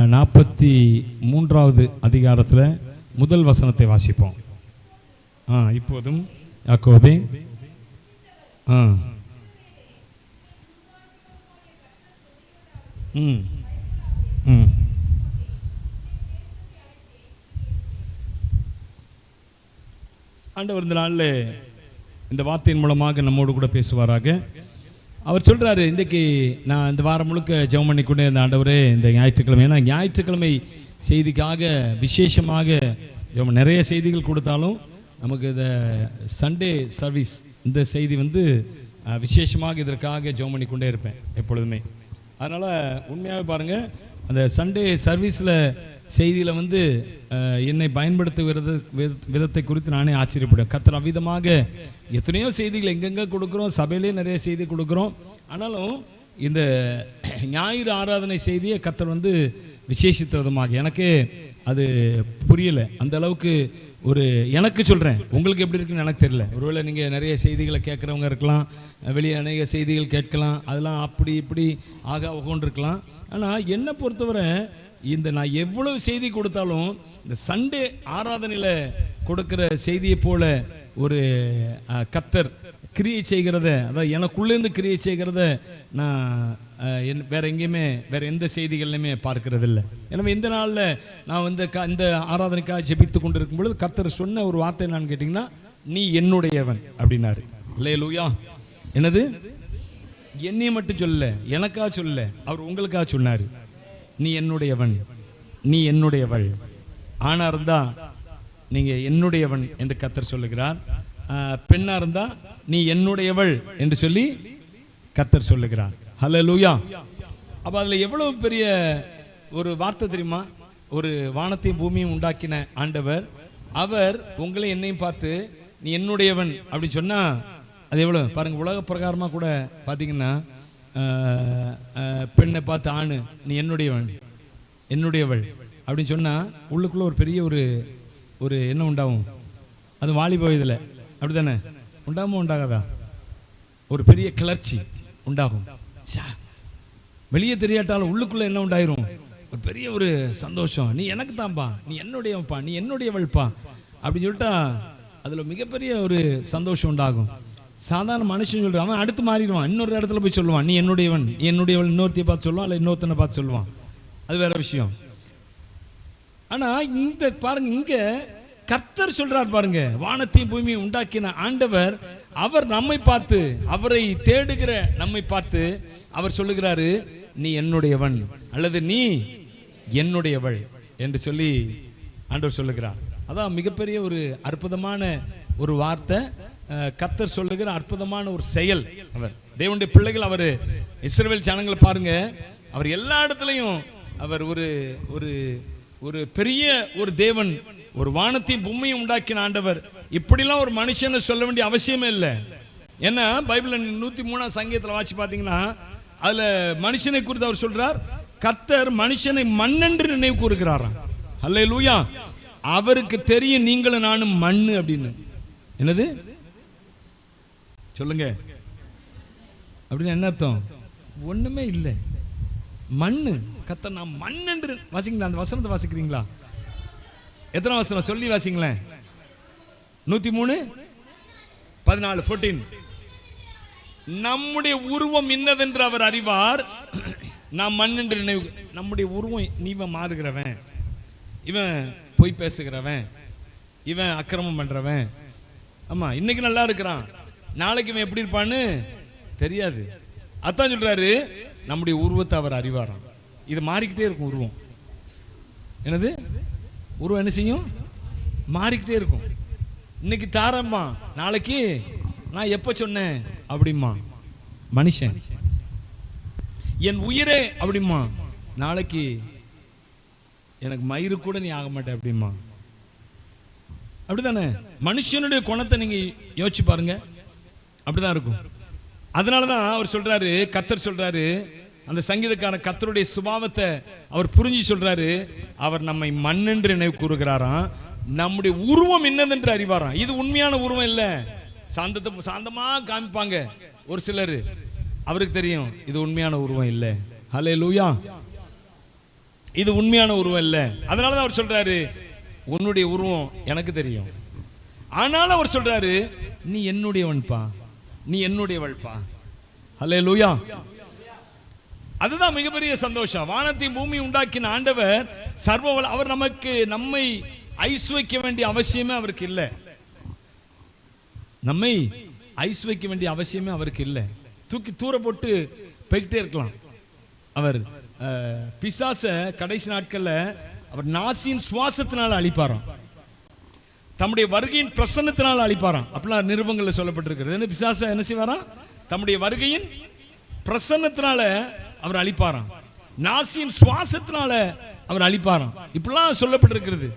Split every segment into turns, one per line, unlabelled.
43வது அதிகாரத்தில் முதல் வசனத்தை வாசிப்போம். இப்போதும் யாக்கோபே ஆண்டவர் இந்த நாளில் இந்த வார்த்தையின் மூலமாக நம்மோடு கூட பேசுவாராக. அவர் சொல்கிறாரு, இன்றைக்கி நான் இந்த வாரம் முழுக்க ஜெபம் பண்ணி கொண்டே இருந்த ஆண்டவரே இந்த ஞாயிற்றுக்கிழமை, ஏன்னா ஞாயிற்றுக்கிழமை செய்திக்காக விசேஷமாக நிறைய செய்திகள் கொடுத்தாலும் நமக்கு இந்த சண்டே சர்வீஸ் இந்த செய்தி விசேஷமாக இதற்காக ஜெபம் பண்ணி கொண்டே இருப்பேன் எப்பொழுதுமே. அதனால் உண்மையாக பாருங்கள், அந்த சண்டே சர்வீஸில் செய்தியில் என்னை பயன்படுத்துகிறது விதத்தை குறித்து நானே ஆச்சரியப்படுவேன். கர்த்தர் அவ்விதமாக எத்தனையோ செய்திகள் எங்கெங்கே கொடுக்குறோம், சபையிலே நிறைய செய்தி கொடுக்குறோம். ஆனாலும் இந்த ஞாயிறு ஆராதனை செய்தியை கர்த்தர் விசேஷித்த விதமாக எனக்கே அது புரியலை. அந்த அளவுக்கு எனக்கு சொல்கிறேன், உங்களுக்கு எப்படி இருக்குன்னு எனக்கு தெரியல. ஒருவேளை நீங்கள் நிறைய செய்திகளை கேட்குறவங்க இருக்கலாம், வெளியே அநேக செய்திகள் கேட்கலாம், அதெல்லாம் அப்படி இப்படி ஆக கொண்டு இருக்கலாம். ஆனால் என்னை பொறுத்தவரை நான் எவ்வளவு செய்தி கொடுத்தாலும் இந்த சண்டே ஆராதனையில் கொடுக்குற செய்தியை போல ஒரு கர்த்தர் கிரியை செய்கிறத, அதாவது எனக்குள்ளேருந்து கிரியை செய்கிறத நான் வேற எங்கேயுமே வேற எந்த செய்திகள்லையுமே பார்க்கறது இல்லை. எனவே இந்த நாளில் நான் இந்த ஆராதனைக்காக ஜெபித்து கொண்டு இருக்கும் பொழுது கர்த்தர் சொன்ன ஒரு வார்த்தை என்னன்னு கேட்டிங்கன்னா, நீ என்னுடையவன் அப்படின்னாரு. அல்லேலூயா. என்னது? என்னைய மட்டும் சொல்லல, எனக்காக சொல்லல, அவர் உங்களுக்காக சொன்னார். நீ என்னுடையவன், நீ என்னுடையவள். ஆணா இருந்தா நீங்க என்னுடையவன் என்று கர்த்தர் சொல்லுகிறார். பெண்ணா இருந்தா நீ என்னுடையவள் என்று சொல்லி கர்த்தர் சொல்லுகிறார். ஹல்லேலூயா. அப்ப அதுல எவ்வளவு பெரிய ஒரு வார்த்தை தெரியுமா? ஒரு வானத்தையும் பூமியும் உண்டாக்கின ஆண்டவர், அவர் உங்களை என்னையும் பார்த்து நீ என்னுடையவன் அப்படின்னு சொன்னா அது எவ்வளவு பாருங்க. உலக பிரகாரமா கூட பாத்தீங்கன்னா பெண்ணை பார்த்து ஆணு நீ என்னுடையவன் என்னுடையவள் அப்படின்னு சொன்னால் உள்ளுக்குள்ளே ஒரு பெரிய ஒரு என்ன உண்டாகும்? அது வாலிப வயதில் அப்படி தானே உண்டாகுமோ உண்டாகாதா? ஒரு பெரிய கிளர்ச்சி உண்டாகும். வெளியே தெரியாட்டாலும் உள்ளுக்குள்ளே என்ன உண்டாயிரும்? ஒரு பெரிய ஒரு சந்தோஷம். நீ எனக்கு தான்ப்பா, நீ என்னுடையவன்ப்பா, நீ என்னுடையவள்ப்பா அப்படின்னு சொல்லிட்டா அதில் மிகப்பெரிய ஒரு சந்தோஷம் உண்டாகும். சாதாரண மனுஷன் சொல்கிறான், அவன் அடுத்து மாறிடுவான், இன்னொரு இடத்துல போய் சொல்லுவான் நீ என்னுடையவன், நீ என்னுடையவள். இன்னொருத்தையை பார்த்து சொல்லுவான், இல்லை இன்னொருத்தனை பார்த்து சொல்லுவான், அது வேற விஷயம். ஆனால் இந்த பாருங்க, இங்கே கர்த்தர் சொல்றார் பாருங்க, வானத்தையும் பூமியை உண்டாக்கின ஆண்டவர், அவர் நம்மை பார்த்து, அவரை தேடுகிற நம்மை பார்த்து அவர் சொல்லுகிறாரு, நீ என்னுடையவன் அல்லது நீ என்னுடையவள் என்று சொல்லி ஆண்டவர் சொல்லுகிறார். அதான் மிகப்பெரிய ஒரு அற்புதமான ஒரு வார்த்தை, கர்த்தர் சொல்லுகிற அற்புதமான ஒரு செயல். அவர் தேவனுடைய பிள்ளைகள், அவர் இஸ்ரவேல் ஜனங்களை பாருங்க, அவர் எல்லா இடத்துலையும் அவர் ஒரு பெரிய ஒரு தேவன், ஒரு வானத்தையும் பூமியும் உண்டாக்கின ஆண்டவர். இப்படிலாம் ஒரு மனுஷனை சொல்ல வேண்டிய அவசியமே இல்லை. ஏன்னா பைபிள் 103 சங்கீதத்தில் வாசி பார்த்தீங்கன்னா அதுல மனுஷனை குறித்து அவர் சொல்றார், கர்த்தர் மனுஷனை மண்ணென்று நினைவு கூறுகிறாராம். அல்லேலூயா. அவருக்கு தெரியும் நீங்களும் நானும் மண்ணு அப்படின்னு. என்னது சொல்லுங்க? அப்படின்னு என்ன அர்த்தம்? ஒண்ணுமே இல்லை, மண்ணு. கர்த்தர் நான் மண் என்று வாசிங்களா? அந்த வசனத்தை வாசிக்கிறீங்களா? எத்தனை வசனம் சொல்லி வாசிங்களேன்? 103:14 14. நம்முடைய உருவம் இன்னதென்று அவர் அறிவார், நாம் மண் என்று நினைவு. நம்முடைய உருவம், நீவன் மாறுகிறவன், இவன் பொய் பேசுகிறவன், இவன் அக்கிரமம் பண்றவன். ஆமா, இன்னைக்கு நல்லா இருக்கிறான், நாளைக்கு இவன் எப்படி இருப்பான்னு தெரியாது. அதான் சொல்றாரு, நம்முடைய உருவத்தை அவர் அறிவாராம். இது மாறிக்கிட்டே இருக்கும் உருவம். என்னது? உருவம் என்ன செய்யும்? மாறிக்கிட்டே இருக்கும். இன்னைக்கு தாரம்மா, நாளைக்கு நான் எப்ப சொன்னேன் அப்படிமா மனுஷன். என் உயிரே அப்படிமா, நாளைக்கு எனக்கு மயிறு கூட நீ ஆக மாட்டே அப்படிமா. அப்படித்தானே? மனுஷனுடைய குணத்தை நீங்க யோசிச்சு பாருங்க, அப்படிதான் இருக்கும். அதனாலதான் அவர் சொல்றாரு, கர்த்தர் சொல்றாரு, அந்த சங்கீதக்காரன் கர்த்தருடைய சுபாவத்தை அவர் புரிஞ்சு சொல்றாரு, அவர் நம்மை மண்ணென்று நினைவு கூறுகிறாராம், நம்முடைய உருவம் என்னதென்று அறிவாராம். இது உண்மையான உருவம் இல்லை, சாந்தமா காமிப்பாங்க ஒரு சிலர், அவருக்கு தெரியும் இது உண்மையான உருவம் இல்லை. ஹல்லேலூயா. இது உண்மையான உருவம் இல்லை. அதனால தான் அவர் சொல்றாரு, உன்னுடைய உருவம் எனக்கு தெரியும். ஆனாலும் அவர் சொல்றாரு, நீ என்னுடையவன்பா, நீ என்னுடையவள்பா. ஹல்லேலூயா. அதுதான் மிகப்பெரிய சந்தோஷம். வானத்தையும் பூமி உண்டாக்கின ஆண்டவர் அவர் நம்மை ஐஸ் வைக்க வேண்டிய அவசியமே அவருக்கு இல்லை. நம்மை ஐஸ் வைக்க வேண்டிய அவசியமே அவருக்கு இல்லை. தூக்கி தூர போட்டு போய்கிட்டே இருக்கலாம். அவர் பிசாச கடைசி நாட்கள்ல அவர் நாசியின் சுவாசத்தினால அழிப்பாராம், தம்முடைய வருகையின் பிரசன்னத்தினால அழிப்பாராம். அப்படிலாம் நிருபங்களில் சொல்லப்பட்டிருக்கிறது. என்ன பிசாச என்ன செய்வாராம்? தம்முடைய வருகையின் பிரசன்னத்தினால அவர் அழிப்பாராம், நாசியின் சுவாசத்தினால அவர் அழிப்பாராம். இப்படிலாம் சொல்லப்பட்டிருக்கிறது.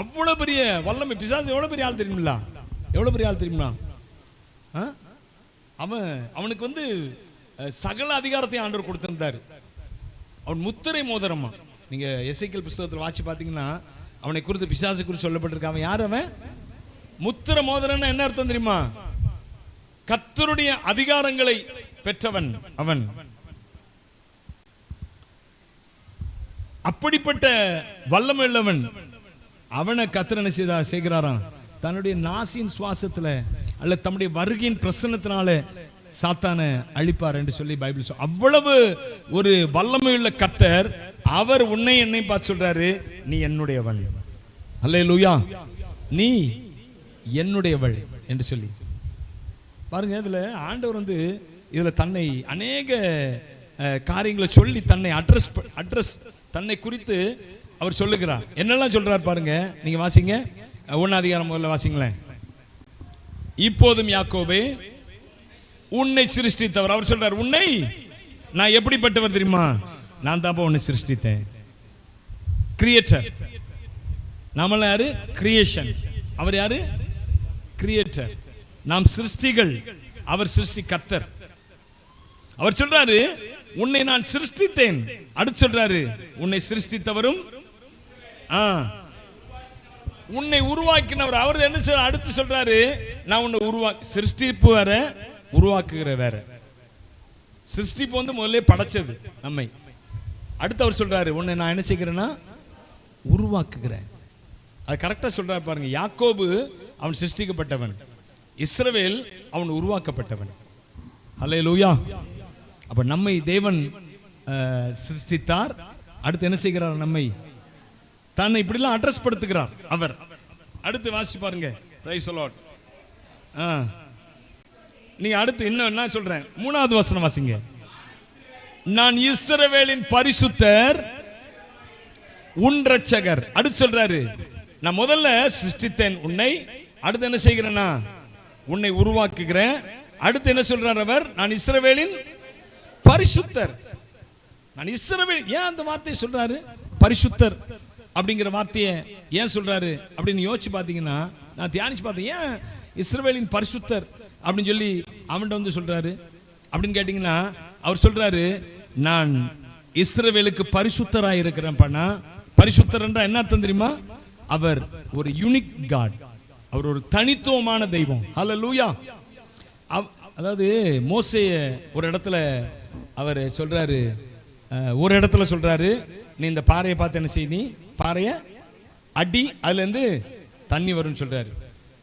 அவ்வளவு பெரிய வல்லமை. பிசாசு எவ்வளவு பெரிய ஆள் தெரியுங்களா? எவ்வளவு பெரிய ஆள் தெரியுமா? அவனுக்கு சகல அதிகாரத்தையும் ஆண்டவர் கொடுத்திருந்தார். அவன் முத்திரை மோதிரமா. நீங்க எசேக்கியேல் புத்தகத்தில் வாசி பார்த்தீங்கன்னா அவனை குறித்து, பிசாசு குறித்து சொல்லப்பட்டிருக்க. அவன் யார்? அவன் முத்திரை மோதிரம்னா என்ன அர்த்தம் தெரியுமா? கர்த்தருடைய அதிகாரங்களை பெற்றவன் அவன். அப்படிப்பட்ட வல்லமை உள்ளவன். அவனை கர்த்தர் என்ன செய்கிறாராம்? தன்னுடைய நாசியின் சுவாசத்துல அல்ல தம்முடைய வருகையின் பிரசன்னத்தினால சாத்தானை அழிப்பார் என்று சொல்லி பைபிள் சொல்ல. அவ்வளவு ஒரு வல்லமையுள்ள கர்த்தர். அவர் உன்னை என்னை பார்த்து சொல்றாரு, நீ என்னுடையவன். அல்லேலூயா. நீ என்னுடையவள் என்று சொல்லி பாருங்க. இதுல ஆண்டவர் இதுல தன்னை அநேக காரியங்களை சொல்லி தன்னை அட்ரஸ் தன்னை குறித்து அவர் சொல்லுகிறார். என்னெல்லாம் சொல்றார் பாருங்க. நீங்க வாசிங்க, 1 அதிகாரம் முதல்ல வாசிங்களேன். இப்போதும் யாக்கோபே, உன்னை சிருஷ்டித்தவர். அவர் சொல்றார், உன்னை நான் எப்படிப்பட்டவர் தெரியுமா? நான் தான் உன்னை சிருஷ்டித்தேன். கிரியேட்டர். நம்மள யாரு? கிரியேஷன். அவர் யாரு? கிரியேட்டர். நாம் சிருஷ்டிகள், அவர் சிருஷ்டி கர்த்தர். அவர் சொல்றாரு, உன்னை நான் சிருஷ்டித்தேன். அடுத்து சொல்றாரு, உன்னை சிருஷ்டித்தவரும் உன்னை உருவாக்கினவர். அவர் என்ன சொல்ற? அடுத்து சொல்றாரு, நான் உன்னை சிருஷ்டிப்பு வேற, உருவாக்குகிற வேற. சிருஷ்டிப்பு முதல்ல படைச்சது நம்மை. அடுத்து அவர் சொல்றாரு, உன்னை நான் என்ன செய்கிறேன்னா உருவாக்குகிறேன். அது கரெக்டா சொல்றாரு பாருங்க. யாக்கோபு அவன் சிருஷ்டிக்கப்பட்டவன், இஸ்ரவேல் அவன் உருவாக்கப்பட்டவன். ஹல்லேலூயா. அப்ப நம்மை தேவன் சிருஷ்டித்தார். அடுத்து என்ன செய்கிறார்? நம்மை தன்னை இப்படிலாம் அட்ரஸ் படுத்துகிறார் அவர். அடுத்து வாசி பாருங்க. Praise the Lord. நீங்க அடுத்து இன்னும் என்ன சொல்றேன்? 3வது வசனம் வாசிங்க. நான் இஸ்ரவேலின் பரிசுத்தர், உன் இரட்சகர். அடுத்து சொல்றாரு, நான் முதல்ல சிருஷ்டித்தேன் உன்னை. அடுத்து என்ன செய்கிறேன்னா உன்னை உருவாக்குகிறேன். அடுத்து என்ன சொல்றார் அவர்? நான் இஸ்ரவேலின் பரிசுத்தர். நான் இஸ்ரவேல். ஏன் அந்த வார்த்தையை சொல்றாரு? பரிசுத்தர் அப்படிங்கிற வார்த்தையை ஏன் சொல்றாரு அப்படின்னு யோசிச்சு பார்த்தீங்கன்னா, நான் தியானிச்சு பார்த்தேன். ஏன் இஸ்ரவேலின் பரிசுத்தர் அப்படின்னு சொல்லி அவன்கிட்ட சொல்றாரு அப்படின்னு கேட்டீங்கன்னா, அவர் சொல்றாரு, நான் இஸ்ரவேலுக்கு பரிசுத்தராக இருக்கிறேன். பண்ணா பரிசுத்தர் என்றால் என்ன அர்த்தம் தெரியுமா? அவர் ஒரு யூனிக் காட், அவர் ஒரு தனித்துவமான தெய்வம். ஹல்லேலூயா. அதாவது மோசேய ஒரு இடத்துல அவர் சொல்றாரு, நீ இந்த பாறையை பார்த்து என்ன செய், நீ பாறையை அடி, அதுல இருந்து தண்ணி வரும்னு சொல்றாரு.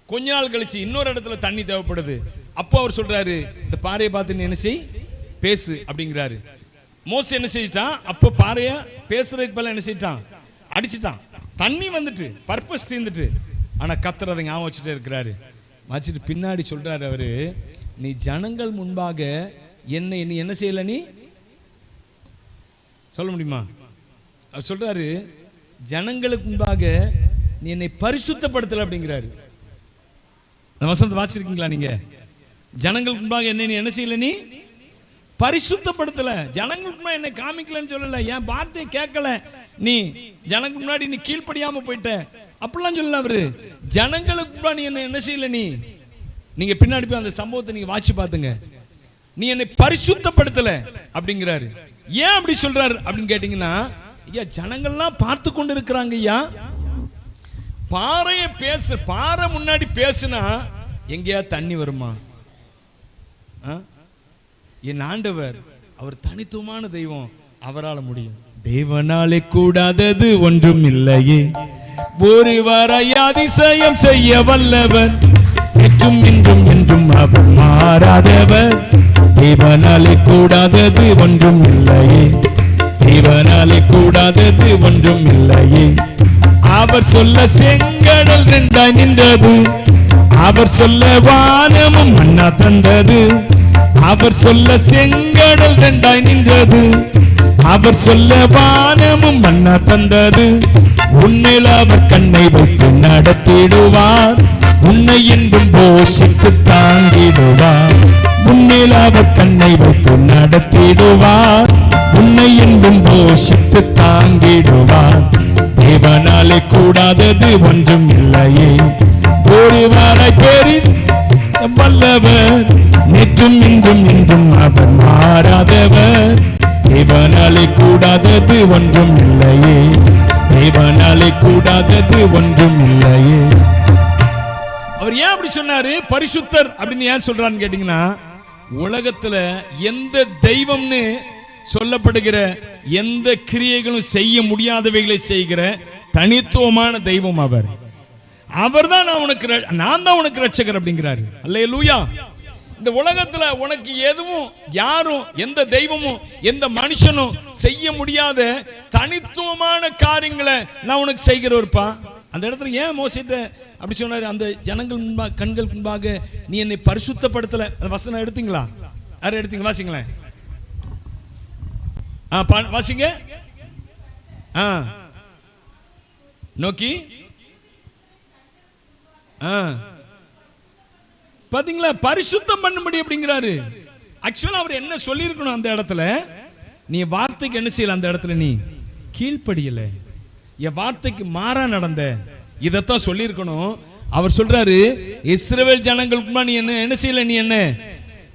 கொஞ்ச நாள் கழிச்சு இன்னொரு இடத்துல தண்ணி தேவைப்படுது. அப்போ அவர் சொல்றாரு, இந்த பாறையை பார்த்து நீ என்ன செய், பேசு அப்படிங்கிறாரு. மோசே என்ன செஞ்சிட்டான்? அப்போ பாறைய பேசுறதுக்கு பதிலா என்ன செஞ்சிட்டான்? அடிச்சுட்டான். தண்ணி வந்துட்டு, பர்பஸ் தீர்ந்துட்டு. ஆனா கர்த்தர் அதை ஞாபகம் வச்சுட்டே இருக்கிறாரு. வச்சுட்டு பின்னாடி சொல்றாரு அவரு, நீ ஜனங்கள் முன்பாக என்னை நீ என்ன செய்யல, நீ சொல்ல முடியுமா? அவர் சொல்றாரு, ஜனங்களுக்கு முன்பாக நீ என்னை பரிசுத்தப்படுத்தல அப்படிங்கிறாரு. வசனத்தை வாசிருக்கீங்களா நீங்க? ஜனங்களுக்கு முன்பாக என்னை நீ என்ன செய்யல, நீ பரிசுத்தப்படுத்தல. ஜனங்களுக்கு முன்னாடி என்னை காமிக்கலன்னு சொல்லல, என் வார்த்தையை கேட்கல, நீ ஜனங்களுக்கு முன்னாடி நீ கீழ்ப்படியாம போயிட்ட அப்படிலாம் சொல்லல அவரு. ஜனங்களுக்கு முன்னாடி நீ என்ன செய்யல, நீங்க பின்னாடி போய் அந்த சம்பவத்தை நீங்க வாட்சி பாத்துங்க, நீ என்னை பரிசுத்தப்படுத்தல அப்படிங்கிறாரு. ஏன் அப்படி சொல்றாரு அப்படின்னு கேட்டீங்கன்னா, ஐயா ஜனங்கள்லாம் பார்த்து கொண்டு இருக்கிறாங்க. ஐயா பாறை முன்னாடி பேசுனா எங்கேயா தண்ணி வருமா? என் ஆண்டவர் அவர் தனித்துவமான தெய்வம், அவரால் முடியும். தேவனாலே கூடாதது ஒன்றும் இல்லையே, ஒருவராய் அதிசயம் செய்ய வல்லவர், என்றும் இன்றும் என்றும் அவர் மாறாதவர். தேவனாலே கூடாதது ஒன்றும் இல்லையே, தேவனாலே கூடாதது ஒன்றும் இல்லையே. அவர் சொல்ல செங்கடல் ரெண்டாய் நின்றது, அவர் சொல்ல வானமும் மன்னா தந்தது. அவர் சொல்ல செங்கடல் ரெண்டாய் நின்றது, அவர் சொல்ல வானமும் மன்னா தந்தது. உன்னில் அவர் கண்ணை வைத்து நடத்திடுவார், உன்னை என்றும் போஷித்து தாங்கிடுவார். உன்னில் அவர் கண்ணை வைத்து நடத்திடுவார், உன்னை என்றும் போஷித்து தாங்கிடுவார். தேவனாலே கூடாதது ஒன்றும் இல்லையே, ஒருவரை பெரி வல்லவர், நேற்றும் இன்றும் இன்றும் அவர் மாறாதவர். தேவனாலே கூடாதது ஒன்றும் இல்லையே, தேவனாலே கூடாதது ஒன்றும் இல்லையே. அவர் ஏன் அப்படி சொன்னாரு? பரிசுத்தர் அப்படின்னு ஏன் சொல்றான்னு கேட்டீங்கன்னா, உலகத்துல எந்த தெய்வம்னு சொல்லப்படுகிற எந்த கிரியைகளும் செய்ய முடியாதவைகளை செய்கிற தனித்துவமான தெய்வம் அவர். அவர்தான் நான் தான் உனக்கு ரட்சகர் அப்படிங்கிறாரு. அல்லேலூயா. இந்த உலகத்துல உனக்கு எதுவும் யாரும் எந்த தெய்வமும் எந்த மனுஷனும் செய்ய முடியாத தனித்துவமான காரியங்களை நான் உனக்கு செய்கிறவர்ப்பா. அந்த இடத்துல ஏன் மோசிட்ட அப்படி சொன்னாரு? அந்த ஜனங்கள் முன்பாக கண்கள் முன்பாக நீ என்னை பரிசுத்தப்படுத்தல. அந்த வசனம் எடுத்தீங்களா? யாரும் எடுத்தீங்க? வாசிங்களேன். வாசிங்க. நோக்கி பாத்தீங்களா? பரிசுத்தம் பண்ணும்படி அப்படிங்கிறாரு. ஆக்சுவலா அவர் என்ன சொல்லியிருக்கணும் அந்த இடத்துல? நீ வார்த்தைக்கு என்ன செய்யல, அந்த இடத்துல நீ கீழ்ப்படியல, என் வார்த்தைக்கு மாறா நடந்த, இதத்தான் சொல்லியிருக்கணும். அவர் சொல்றாரு, இஸ்ரவேல் ஜனங்களுக்கு நீ என்ன செய்யல, நீ என்ன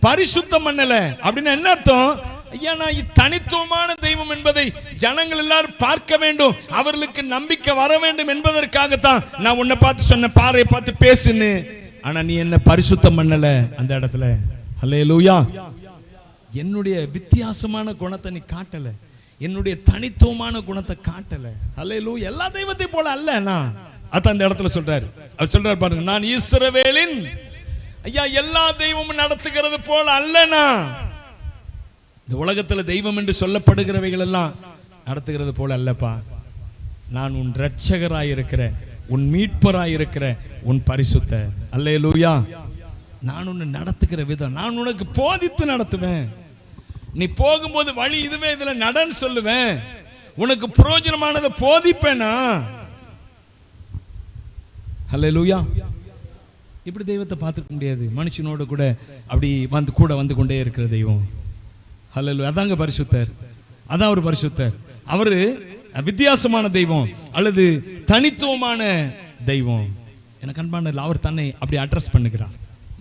பரிசுத்தம் பண்ணல. அப்படின்னு என்ன அர்த்தம்? ஐயா, தனித்துவமான தெய்வம் என்பதை ஜனங்கள் எல்லாரும் பார்க்க வேண்டும், அவர்களுக்கு நம்பிக்கை வர வேண்டும் என்பதற்காகத்தான் நான் உன்னை பார்த்து சொன்ன, பாறையை பார்த்து பேசுன்னு. ஆனா நீ என்ன பரிசுத்தம் பண்ணல அந்த இடத்துல. அல்லேலூயா. என்னுடைய வித்தியாசமான குணத்தை நீ காட்டல, என்னுடைய தனித்துவமான குணத்தை காட்டல. அல்லேலூயா. எல்லா தெய்வத்தை போல அல்ல நான். அதான் அந்த இடத்துல சொல்றாரு. அவர் சொல்றாரு பாருங்க, நான் இஸ்ரவேலின் ஐயா எல்லா தெய்வமும் நடத்துகிறது போல அல்லனா. இந்த உலகத்துல தெய்வம் என்று சொல்லப்படுகிறவைகள் எல்லாம் நடத்துகிறது போல அல்லப்பா. நான் உன் ரட்சகராய் இருக்கிற, உன் மீட்பராய் இருக்கிற, உன் பரிசுத்தர். அல்லேலூயா. நான் உன்னை நடத்துகிற விதம், நான் உனக்கு போதித்து நடத்துவேன். நீ போகும்போது வழி இதுவே, இதுல நடன்னு சொல்லுவேன், உனக்கு பிரயோஜனமானதை போதிப்பேனா. அல்லேலூயா. இப்படி தெய்வத்தை பார்த்துக்க முடியாது. மனுஷனோட கூட அப்படி வந்து கொண்டே இருக்கிற தெய்வம். அல்லேலூயா. அதாங்க பரிசுத்தர். அதான் ஒரு பரிசுத்தர். அவரு வித்தியாசமான தெய்வம் அல்லது தனித்துவமான தெய்வம். எனக்கு அன்பான அவர் தன்னை அப்படி அட்ரஸ் பண்ணுகிறார்.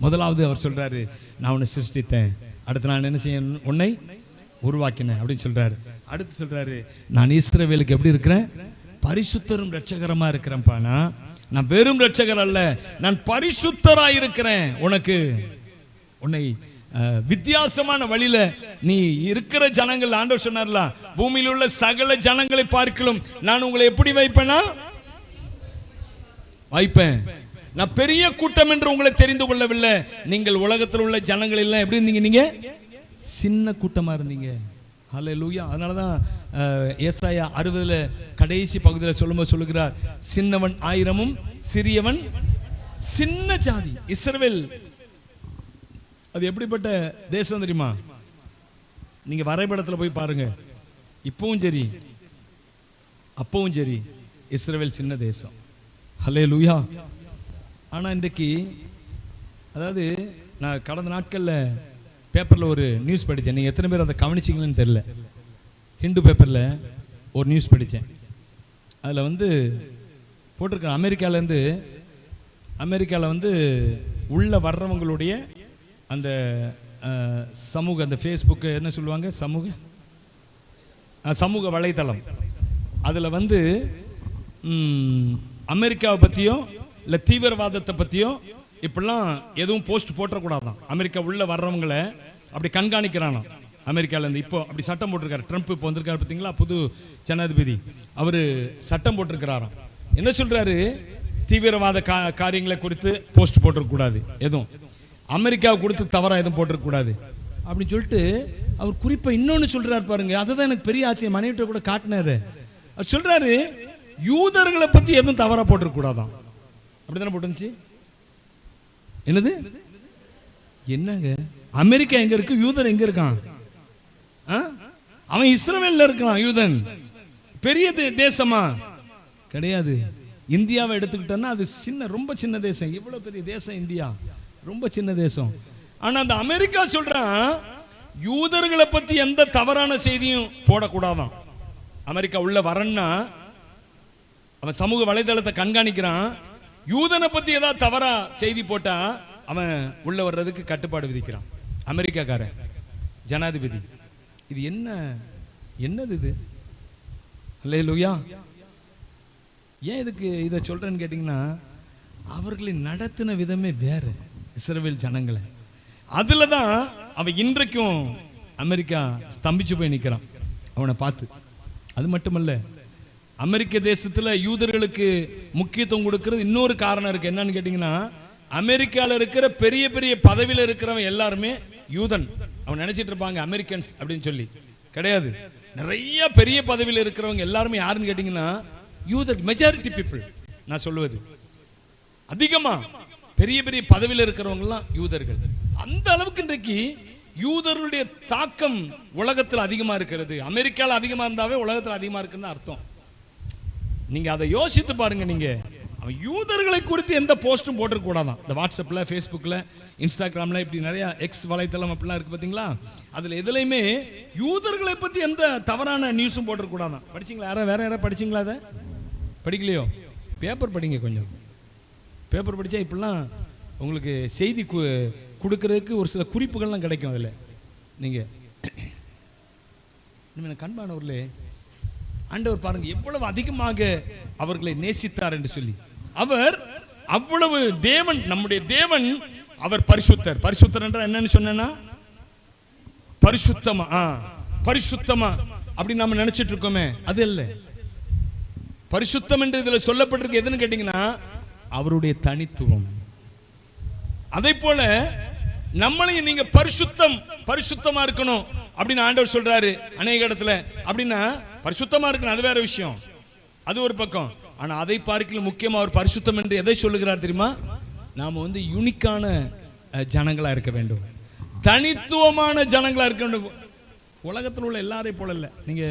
முதலாவது அவர் சொல்றாரு, நான் உன்னை சிருஷ்டித்தேன், அடுத்து நான் என்ன செய்ய, உன்னை உருவாக்கினேன் அப்படின்னு சொல்றாரு. அடுத்து சொல்றாரு, நான் இஸ்ரவேலுக்கு எப்படி இருக்கிறேன், பரிசுத்தரும் ரட்சகரமா இருக்கிறேன்ப்பா. நான் வெறும் ரட்சகர் அல்ல, நான் பரிசுத்தராய் இருக்கிறேன். உன்னை வித்தியாசமான வழியில நீ இருக்கிற ஜனங்கள், ஆண்டவர் சொன்னார்ல, பூமியில் உள்ள சகல ஜனங்களை பார்க்கலும் நான் உங்களை எப்படி வைப்பேனா வைப்பேன். நான் பெரிய கூட்டம் என்று உங்களை தெரிந்து கொள்ளவில்லை. நீங்கள் உலகத்தில் உள்ள ஜனங்கள் எல்லாம் எப்படி இருந்தீங்க? நீங்க சின்ன கூட்டமா இருந்தீங்க. அல்லேலூயா. அதனாலதான் ஏசாயா 60 கடைசி பகுதியில் சொல்லும்போது சொல்லுகிறார், சின்னவன் 1000 சிறியவன் சின்ன ஜாதி. இஸ்ரவேல் அது எப்படிப்பட்ட தேசம் தெரியுமா? நீங்க வரைபடத்தில் போய் பாருங்க. இப்பவும் சரி அப்பவும் சரி, இஸ்ரவேல் சின்ன தேசம். அல்லேலூயா. ஆனா இன்றைக்கு, அதாவது நான் கடந்த நாட்களில் பேப்பரில் ஒரு நியூஸ் படித்தேன். நீங்கள் எத்தனை பேர் அதை கவனிச்சிங்கன்னு தெரியல. ஹிந்து பேப்பரில் ஒரு நியூஸ் படித்தேன். அதில் போட்டிருக்க, அமெரிக்காவில் உள்ள வர்றவங்களுடைய அந்த சமூக, அந்த ஃபேஸ்புக்கு என்ன சொல்லுவாங்க, சமூக வலைத்தளம், அதில் அமெரிக்காவை பற்றியோ இல்லை தீவிரவாதத்தை பற்றியோ இப்படிலாம் எதுவும் போஸ்ட் போட்டக்கூடாதான். அமெரிக்கா உள்ள வர்றவங்களை அப்படி கண்காணிக்கிறானா. அமெரிக்காவில் இருந்து இப்போ அப்படி சட்டம் போட்டிருக்காரு. ட்ரம்ப் இப்போ வந்திருக்காரு பார்த்தீங்களா, புது ஜனாதிபதி. அவர் சட்டம் போட்டிருக்கிறாராம். என்ன சொல்றாரு, தீவிரவாத காரியங்களை குறித்து போஸ்ட் போட்டிருக்கக்கூடாது, எதுவும் அமெரிக்காவை கொடுத்து தவறாக எதுவும் போட்டிருக்கக்கூடாது அப்படின்னு சொல்லிட்டு அவர் குறிப்பாக இன்னொன்று சொல்றாரு பாருங்க. அதுதான் எனக்கு பெரிய ஆச்சரியம். மனைவிட்ட கூட காட்டினது. அவர் சொல்றாரு, யூதர்களை பற்றி எதுவும் தவறாக போட்டிருக்கக்கூடாதான். அப்படி தானே போட்டுருந்துச்சு. என்னது, என்னங்க, அமெரிக்கா எங்க இருக்கு, யூதர் எங்க இருக்கான்? அவன் இஸ்ரவேல்ல இருக்கான். யூதன் பெரிய தேசமா கிடையாது. இந்தியாவை எடுத்துக்கிட்டோன்னா அது சின்ன, ரொம்ப சின்ன தேசம். எவ்வளவு பெரிய தேசம் இந்தியா, ரொம்ப சின்ன தேசம். ஆனா அந்த அமெரிக்கா சொல்றான், யூதர்களை பத்தி எந்த தவறான செய்தியும் போடக்கூடாதான். அமெரிக்கா உள்ள வரன்னா அவன் சமூக வலைதளத்தை கண்காணிக்கிறான். யூதனை பத்தி ஏதாவது தவறா செய்தி போட்டா அவன் உள்ள வர்றதுக்கு கட்டுப்பாடு விதிக்கிறான். அமெரிக்காக்காரன் ஜனாதிபதி. இது என்னது இது? அல்லேலூயா. ஏன் இதுக்கு இதை சொல்றேன்னு கேட்டீங்கன்னா, அவர்களை நடத்தின விதமே வேற. இஸ்ரவேல் ஜனங்களை அதுல தான் அவன் இன்றைக்கும் அமெரிக்கா ஸ்தம்பிச்சு போய் நிற்கிறான் அவனை பார்த்து. அது மட்டுமல்ல, அமெரிக்க தேசத்துல யூதர்களுக்கு முக்கியத்துவம் கொடுக்கிறது இன்னொரு காரணம் இருக்கு. என்னன்னு கேட்டீங்கன்னா, அமெரிக்காவில் இருக்கிற பெரிய பெரிய பதவியில் இருக்கிறவன் எல்லாருமே யூதன். அவன் நினைச்சிட்டு இருப்பாங்க அமெரிக்கன்ஸ் அப்படின்னு சொல்லி. கிடையாது. நிறைய பெரிய பதவியில் இருக்கிறவங்க எல்லாருமே யாருன்னு கேட்டீங்கன்னா யூதர். மெஜாரிட்டி பீப்புள் நான் சொல்லுவது, அதிகமா பெரிய பெரிய பதவியில் இருக்கிறவங்கலாம் யூதர்கள். அந்த அளவுக்கு இன்றைக்கு யூதர்களுடைய தாக்கம் உலகத்தில் அதிகமா இருக்கிறது. அமெரிக்காவில் அதிகமா இருந்தாவே உலகத்தில் அதிகமா இருக்குன்னு அர்த்தம். நீங்க அதை யோசித்து பாருங்க. நீங்க யூதர்களை குறித்து எந்த போஸ்டும் போட்டிருக்க கூடாதான். இந்த வாட்ஸ்அப்ல, ஃபேஸ்புக்ல, இன்ஸ்டாகிராம்ல, இப்படி நிறைய எக்ஸ் வலைத்தளம் அப்படிலாம் இருக்கு பார்த்தீங்களா, அதுல எதுலையுமே யூதர்களை பத்தி எந்த தவறான நியூஸும் போட்டிருக்க கூடாதான். படிச்சிங்களா? வேற யாராவது படிச்சிங்களா? அதை படிக்கலையோ? பேப்பர் படிங்க. கொஞ்சம் பேப்பர் படித்தா இப்படிலாம் உங்களுக்கு செய்தி கொடுக்கறதுக்கு ஒரு சில குறிப்புகள்லாம் கிடைக்கும். அதில் நீங்கள் நம்ம கண்பானவர்களே, ஆண்டவர் பாருங்க எவ்வளவு அதிகமாக அவர்களை நேசித்தார் என்று சொல்லி. அவர் அவ்வளவு தேவன், நம்முடைய தேவன், அவர் பரிசுத்தர். பரிசுத்தர் என்றால் என்னன்னு சொன்னா, பரிசுத்தமா பரிசுத்தமா அப்படி நம்ம நினைச்சிட்டு இருக்கோமே, அது இல்லை. பரிசுத்தம் என்று இதுல சொல்லப்பட்டிருக்கு எதுன்னு கேட்டீங்கன்னா, அவருடைய தனித்துவம். அதை போல நம்மளையும் நீங்க பரிசுத்தமா இருக்கணும் அப்படின்னு ஆண்டவர் சொல்றாரு அநேக இடத்துல. அப்படின்னா பரிசுத்தமா இருக்கணும், அது வேற விஷயம், அது ஒரு பக்கம். ஆனா அதை பார்க்கல முக்கியமா அவர் பரிசுத்தம் என்று எதை சொல்லுகிறார் தெரியுமா? நாம யூனிக்கான ஜனங்களா இருக்க வேண்டும், தனித்துவமான ஜனங்களா இருக்க வேண்டும். உலகத்தில் உள்ள எல்லாரையும் போல இல்லை. நீங்க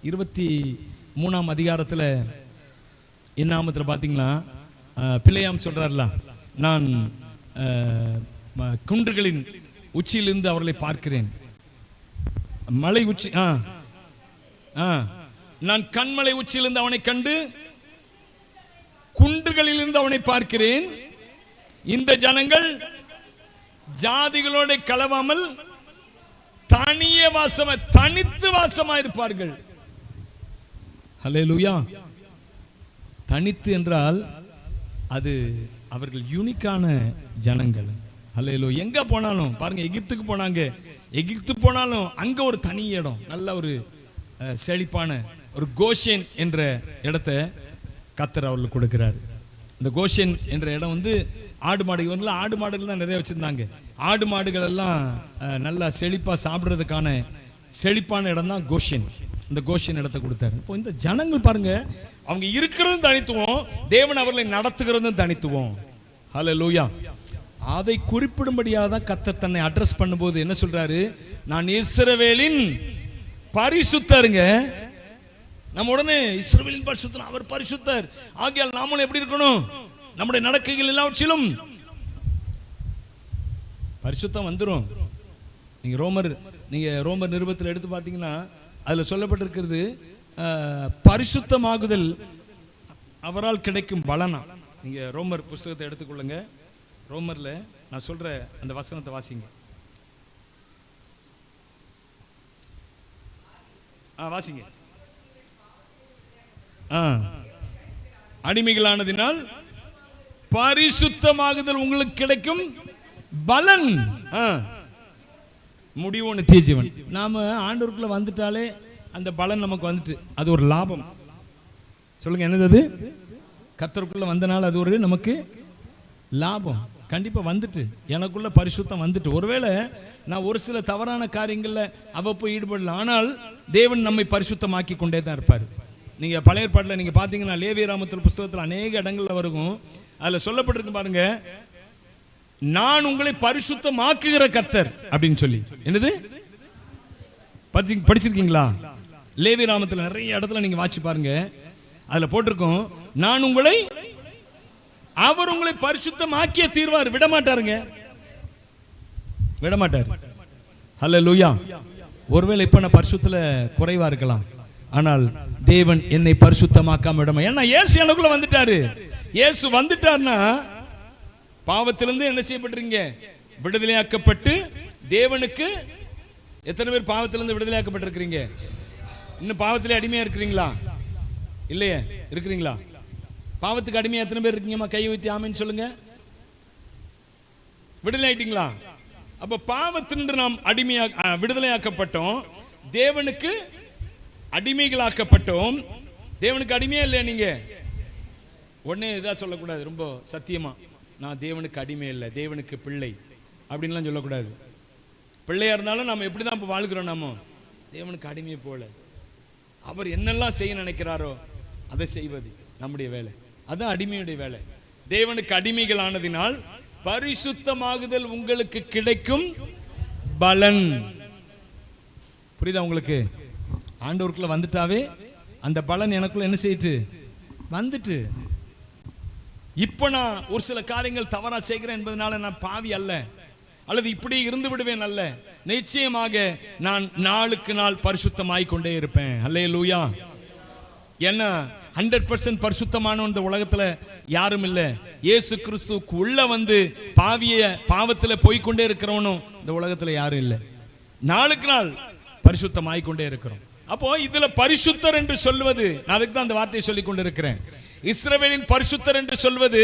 23ஆம் அதிகாரத்துல என்னாமத்தில் பார்த்தீங்களா, பிள்ளையாம் சொல்றாருல, நான் குன்றுகளின் உச்சியிலிருந்து அவர்களை பார்க்கிறேன். மலை உச்சி, நான் கண்மலை உச்சியிலிருந்து அவனை கண்டு குன்றுகளிலிருந்து அவனை பார்க்கிறேன். இந்த ஜனங்கள் ஜாதிகளோட கலவாமல் தனித்து வாசமாயிருப்பார்கள். ஹல்லேலூயா. தனித்து என்றால் அது அவர்கள் யூனிக்கான ஜனங்கள். ஹல்லேலூயா. எங்க போனாலும் பாருங்க, எகிப்துக்கு போனாங்க, எகிப்து போனாலும் அங்க ஒரு தனி இடம், நல்ல ஒரு செழிப்பான ஒரு கோஷேன் என்ற இடத்தை கர்த்தர் அவர்களுக்கு கொடுக்கிறார். இந்த கோஷேன் என்ற இடம் ஆடு மாடுகள் தான் நிறைய வச்சிருந்தாங்க. ஆடு மாடுகள் எல்லாம் நல்லா செழிப்பா சாப்பிட்றதுக்கான செழிப்பான இடம் தான் கோஷேன். இந்த கோஷேன் இடத்தை கொடுத்தாரு. இப்போ இந்த ஜனங்கள் பாருங்க, அவங்க இருக்கிறதும் தனித்துவம், தேவன் அவர்களை நடத்துகிறதும் தனித்துவம். ஹல்லேலூயா. அதை குறிப்பிடும்படியாக தான் கர்த்தர் தன்னை அட்ரஸ் பண்ணும்போது என்ன சொல்றாரு? நான் இஸ்ரவேலின் பரிசுத்தருங்க. நம்ம உடனே இஸ்ரவேலின் பரிசுத்தர், அவர் பரிசுத்தர் ஆகையால் நாமளும் எப்படி இருக்கணும்? நம்முடைய நடக்கைகள் எல்லாவற்றிலும் பரிசுத்தம் வந்துடும். நீங்க ரோமர் நிருபத்தில் எடுத்து பார்த்தீங்கன்னா அதுல சொல்லப்பட்டிருக்கிறது, பரிசுத்தமாகுதல் அவரால் கிடைக்கும் பலனா. நீங்க ரோமர் புஸ்தகத்தை எடுத்துக்கொள்ளுங்க. ரோமர்ல நான் சொல்ற அந்த வசனத்தை வாசிங்க. வாசிங்க. அடிமைகளானதினால் பரிசுத்தமாகுதல் உங்களுக்கு கிடைக்கும் பலன். முடிவோ நித்திய ஜீவன். நாம ஆண்டவருக்குள்ள வந்துட்டாலே அந்த பலன் நமக்கு வந்துட்டு அது ஒரு லாபம். சொல்லுங்க, என்னது அது? கர்த்தருக்குள்ள வந்தனால அது ஒரு நமக்கு லாபம். கண்டிப்பா வந்துட்டு எனக்குள்ள பரிசுத்தம் வந்துட்டு. ஒருவேளை நான் ஒரு சில தவறான காரியங்கள்ல அவ்வப்போ ஈடுபடல, ஆனால் தேவன் நம்மை பரிசுத்தமாக்கி கொண்டே தான் இருப்பார். நீங்க பழைய ஏற்பாட்டில் நீங்க பாத்தீங்கன்னா லேவியராமத்தில் புஸ்தகத்தில் அநேக இடங்கள்ல வருகும். அதுல சொல்லப்பட்டிருக்கு பாருங்க, நான் உங்களை பரிசுத்தமாக்குகிற கர்த்தர் அப்படின்னு சொல்லி. என்னது படிச்சிருக்கீங்களா? லேவியராமத்தில் நிறைய இடத்துல நீங்க வாட்சி பாருங்க, அதுல போட்டிருக்கோம், நான் உங்களை, அவர் உங்களை பரிசுத்தமாக்கிய தீர்வார். விடமாட்டாருங்க, விடமாட்டார். ஹல்லேலூயா. ஒருவேளை இப்ப நான் பரிசுத்தல குறைவா இருக்கலாம், ஆனால் தேவன் என்னை பரிசுத்தமாக்காம விடமா. ஏன்னா இயேசு எனக்குள்ள வந்துட்டாரு. இயேசு வந்துட்டார்னா பாவத்திலிருந்து என்ன செய்யப்பட்டிருக்கீங்க? விடுதலையாக்கப்பட்டு தேவனுக்கு. எத்தனை பேர் பாவத்திலிருந்து விடுதலையாக்கப்பட்டிருக்கிறீங்க? இன்னும் பாவத்திலே அடிமையா இருக்கிறீங்களா? இல்லையே, இருக்கிறீங்களா? பாவத்துக்கு அடிமையா எத்தனை பேர் இருக்கீங்கம்மா? கை வைத்து ஆமென்னு சொல்லுங்க. விடுதலை ஆயிட்டீங்களா? அப்ப பாவத்தின்று நாம் அடிமையா விடுதலையாக்கப்பட்டோம், தேவனுக்கு அடிமைகளாக்கப்பட்டோம். தேவனுக்கு அடிமையா இல்லையா? நீங்க உடனே இதா சொல்லக்கூடாது, ரொம்ப சத்தியமா நான் தேவனுக்கு அடிமை இல்லை, தேவனுக்கு பிள்ளை அப்படின்லாம் சொல்லக்கூடாது. பிள்ளையா இருந்தாலும் நம்ம எப்படிதான் இப்போ வாழ்கிறோம்? நாம தேவனுக்கு அடிமையை போல அவர் என்னெல்லாம் செய்ய நினைக்கிறாரோ அதை செய்வது நம்முடைய வேலை. அதுதான் அடிமையுடைய வேலை. தேவனுக்கு அடிமைகள் ஆனதினால் பரிசுத்தமாகுதல் உங்களுக்கு கிடைக்கும் பலன். புரியுதா உங்களுக்கு? ஆண்டவருக்குள்ள வந்துட்டாவே அந்த பலன் எனக்குள்ள என்ன செய்யிட்டு வந்துட்டு. இப்ப நான் ஒரு சில காரியங்கள் தவறா செய்கிறேன் என்பதனால நான் பாவி அல்ல, அல்லது இப்படி இருந்து விடுவேன் அல்ல. நிச்சயமாக நான் நாளுக்கு நாள் பரிசுத்தமாய் கொண்டே இருப்பேன். அல்லேலூயா. ஏன்னா 100% பரிசுத்தமான இந்த உலகத்துல யாரும் இல்லை. இயேசு கிறிஸ்துவுக்கு உள்ள வந்து பாவத்துல போய்கொண்டே இருக்கிறவனும் இந்த உலகத்துல யாரும் இல்லை. நாளுக்கு நாள் பரிசுத்தமாய் கொண்டே இருக்கிறோம். அப்போ இதுல பரிசுத்தர் என்று சொல்வது, நான் அதுக்கு தான் அந்த வார்த்தையை சொல்லிக் கொண்டிருக்கிறேன். இஸ்ரவேலின் பரிசுத்தர் என்று சொல்வது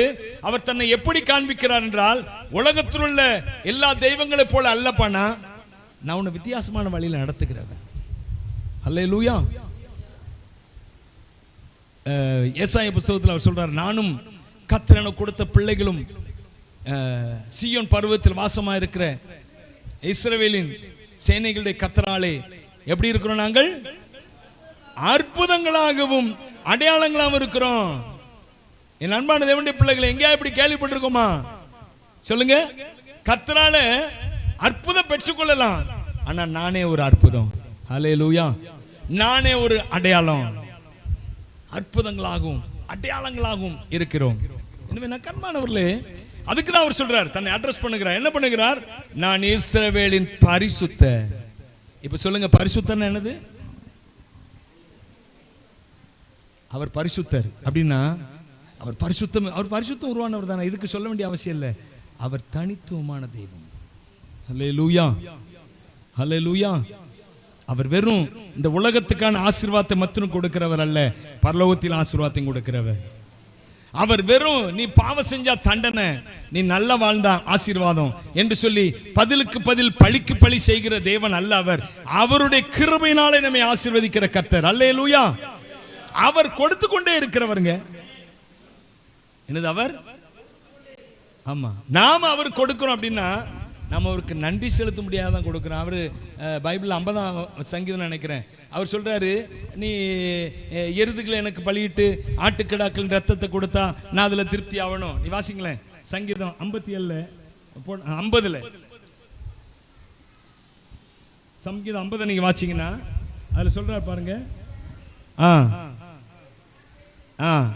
அவர் தன்னை எப்படி காண்பிக்கிறார் என்றால், உலகத்தில் உள்ள எல்லா தெய்வங்களை போல அல்லப்பானா, நான் உன்னை வித்தியாசமான வழியில் நடத்துகிறவன். அல்லேலூயா. ஏசாயா புஸ்தகத்தில் அவர் சொல்றார், நானும் கர்த்தர் எனக்கு கொடுத்த பிள்ளைகளும் சீயோன் பர்வதத்தில் வாசமாக இருக்கிற இஸ்ரவேலின் சேனைகளுடைய கர்த்தராலே எப்படி இருக்கிறோம்? நாங்கள் அற்புதங்களாகவும் அடையாளங்களாகவும் இருக்கிறோம். என் அன்பான தேவனுடைய பிள்ளைகளை எங்கேயா இப்படி கேள்விப்பட்டிருக்கோமா? சொல்லுங்க. கர்த்தரால அற்புதம் பெற்றுக்கொள்ளலாம், ஆனா நானே ஒரு அற்புதம். ஹல்லேலூயா. நானே ஒரு அடையாளம். அற்புதங்களாகவும் அடையாளங்களாகவும் இருக்கிறோம். எனவே நான் கண்மானவர்களே, அதுக்கு தான் அவர் சொல்றார், தன்னை அட்ரஸ் பண்ணுகிறார். என்ன பண்ணுகிறார்? நான் இஸ்ரவேலின் பரிசுத்த. இப்ப சொல்லுங்க, பரிசுத்தம் என்னது? அவர் பரிசுத்தர் அப்படின்னா அவர் பரிசுத்தம், அவர் பரிசுத்தம் உருவானவர் தானே. இதுக்கு சொல்ல வேண்டிய அவசியம் இல்லை. அவர் தனித்துவமான தெய்வம். ஹல்லேலூயா, ஹல்லேலூயா. அவர் வெறும் இந்த உலகத்துக்கான ஆசீர்வாதத்தை மட்டும் கொடுக்கிறவர் அல்ல, பரலோகத்தில் ஆசீர்வாதத்தையும் கொடுக்கிறவர். அவர் வெறும் நீ பாவம் செஞ்சா தண்டனை, நீ நல்லா வாழ்ந்தா ஆசீர்வாதம் என்று சொல்லி பதிலுக்கு பதில் பழிக்கு பழி செய்கிற தேவன் அல்ல. அவர் அவருடைய கிருபையினாலே நம்மை ஆசீர்வதிக்கிற கர்த்தர். அல்லேலூயா. அவர் கொடுத்து கொண்டே இருக்கிறவருங்க. என்னது அவர்? ஆமா, நாம அவர் கொடுக்கிறோம் அப்படின்னா நம்ம அவருக்கு நன்றி செலுத்த முடியாதான் கொடுக்குறோம். அவர் பைபிள் 50ஆம் சங்கீதம் நினைக்கிறேன், அவர் சொல்றாரு, நீ எருதுகளை எனக்கு பலியிட்டு ஆட்டுக்கிடாக்கள் ரத்தத்தை கொடுத்தா நான் அதுல திருப்தி ஆகணும். நீ வாசிங்களேன், சங்கீதம் 57 50 சங்கீதம் 50 நீங்க வாசிங்கன்னா அதுல சொல்றாரு பாருங்க.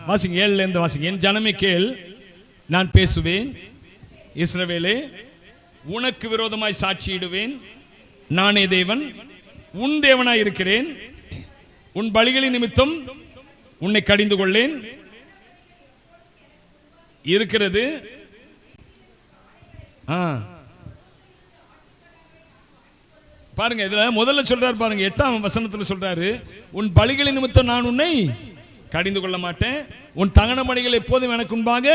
வாசிங்க, 7ல இருந்து வாசிங்க. என் ஜனமே கேள், நான் பேசுவேன், இஸ்ரவேலே உனக்கு விரோதமாய் சாட்சியிடுவேன். நானே தேவன், உன் தேவனாய் இருக்கிறேன். உன் பலிகளின் நிமித்தம் உன்னை கடிந்து கொள்ளேன். இருக்கிறது பாருங்க, இதுல முதல்ல சொல்றாரு பாருங்க, 8ஆம் வசனத்துல சொல்றாரு, உன் பலிகளின் நிமித்தம் நான் உன்னை கடிந்து கொள்ள மாட்டேன், உன் தகன பலிகள் எப்போதும் எனக்கு முன்பாக.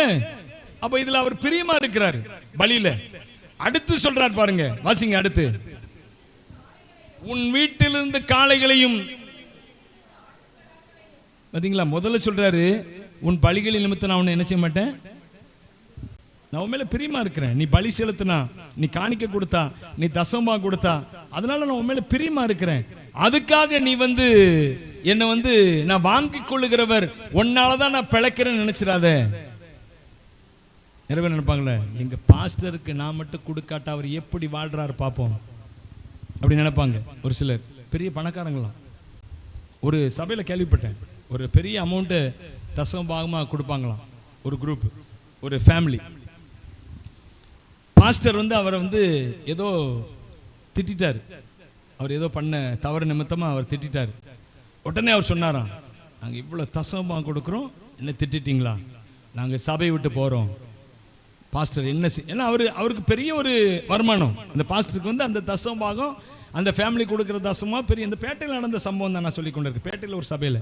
அப்ப இதுல அவர் பிரியமா இருக்கிறார் பலியில. அடுத்து சொல்றார் பாருங்க, வாசிங்க அடுத்து. உன் வீட்டிலிருந்து காளைகளையும். பாத்தீங்களா, முதல்ல சொல்றாரு உன் பலிகளின் நிமித்தம் நான் உன்னை என்ன செய்ய மாட்டேன், நான் உன் மேல பிரியமா இருக்கிறேன். நீ பலி செலுத்தினா, நீ காணிக்க கொடுத்தா, நீ தசமா கொடுத்தா, அதனால நான் உன் மேல பிரியமா இருக்கிறேன். அதுக்காக நீ என்னை நான் வாங்கிக் கொள்ளுகிறவர், உன்னாலதான் நான் பிழைக்கிறேன்னு நினைச்சிடாத. நிறைய பேர் நினைப்பாங்களே, எங்க பாஸ்டருக்கு நான் மட்டும் கொடுக்காட்டா அவர் எப்படி வாழ்றாரு பார்ப்போம் அப்படி நினைப்பாங்க ஒரு சிலர். பெரிய பணக்காரங்களாம். ஒரு சபையில் கேள்விப்பட்டேன், ஒரு பெரிய அமௌண்ட்டு தசமபாகமாக கொடுப்பாங்களாம் ஒரு குரூப், ஒரு ஃபேமிலி. பாஸ்டர் அவரை ஏதோ திட்டார். அவர் ஏதோ பண்ண தவறு நிமித்தமாக அவர் திட்டார். உடனே அவர் சொன்னாராம், நாங்கள் இவ்வளோ தசமபாகம் கொடுக்குறோம், என்ன திட்டீங்களா, நாங்கள் சபையை விட்டு போகிறோம். பாஸ்டர் என்ன ஏன்னா அவருக்கு பெரிய ஒரு வருமானம். அந்த பாஸ்டருக்கு அந்த தசமபாகம் அந்த ஃபேமிலி கொடுக்குற தசமா பெரிய. இந்த பேட்டையில் நடந்த சம்பவம் தான் நான் சொல்லி கொண்டு இருக்கேன். பேட்டையில் ஒரு சபையில்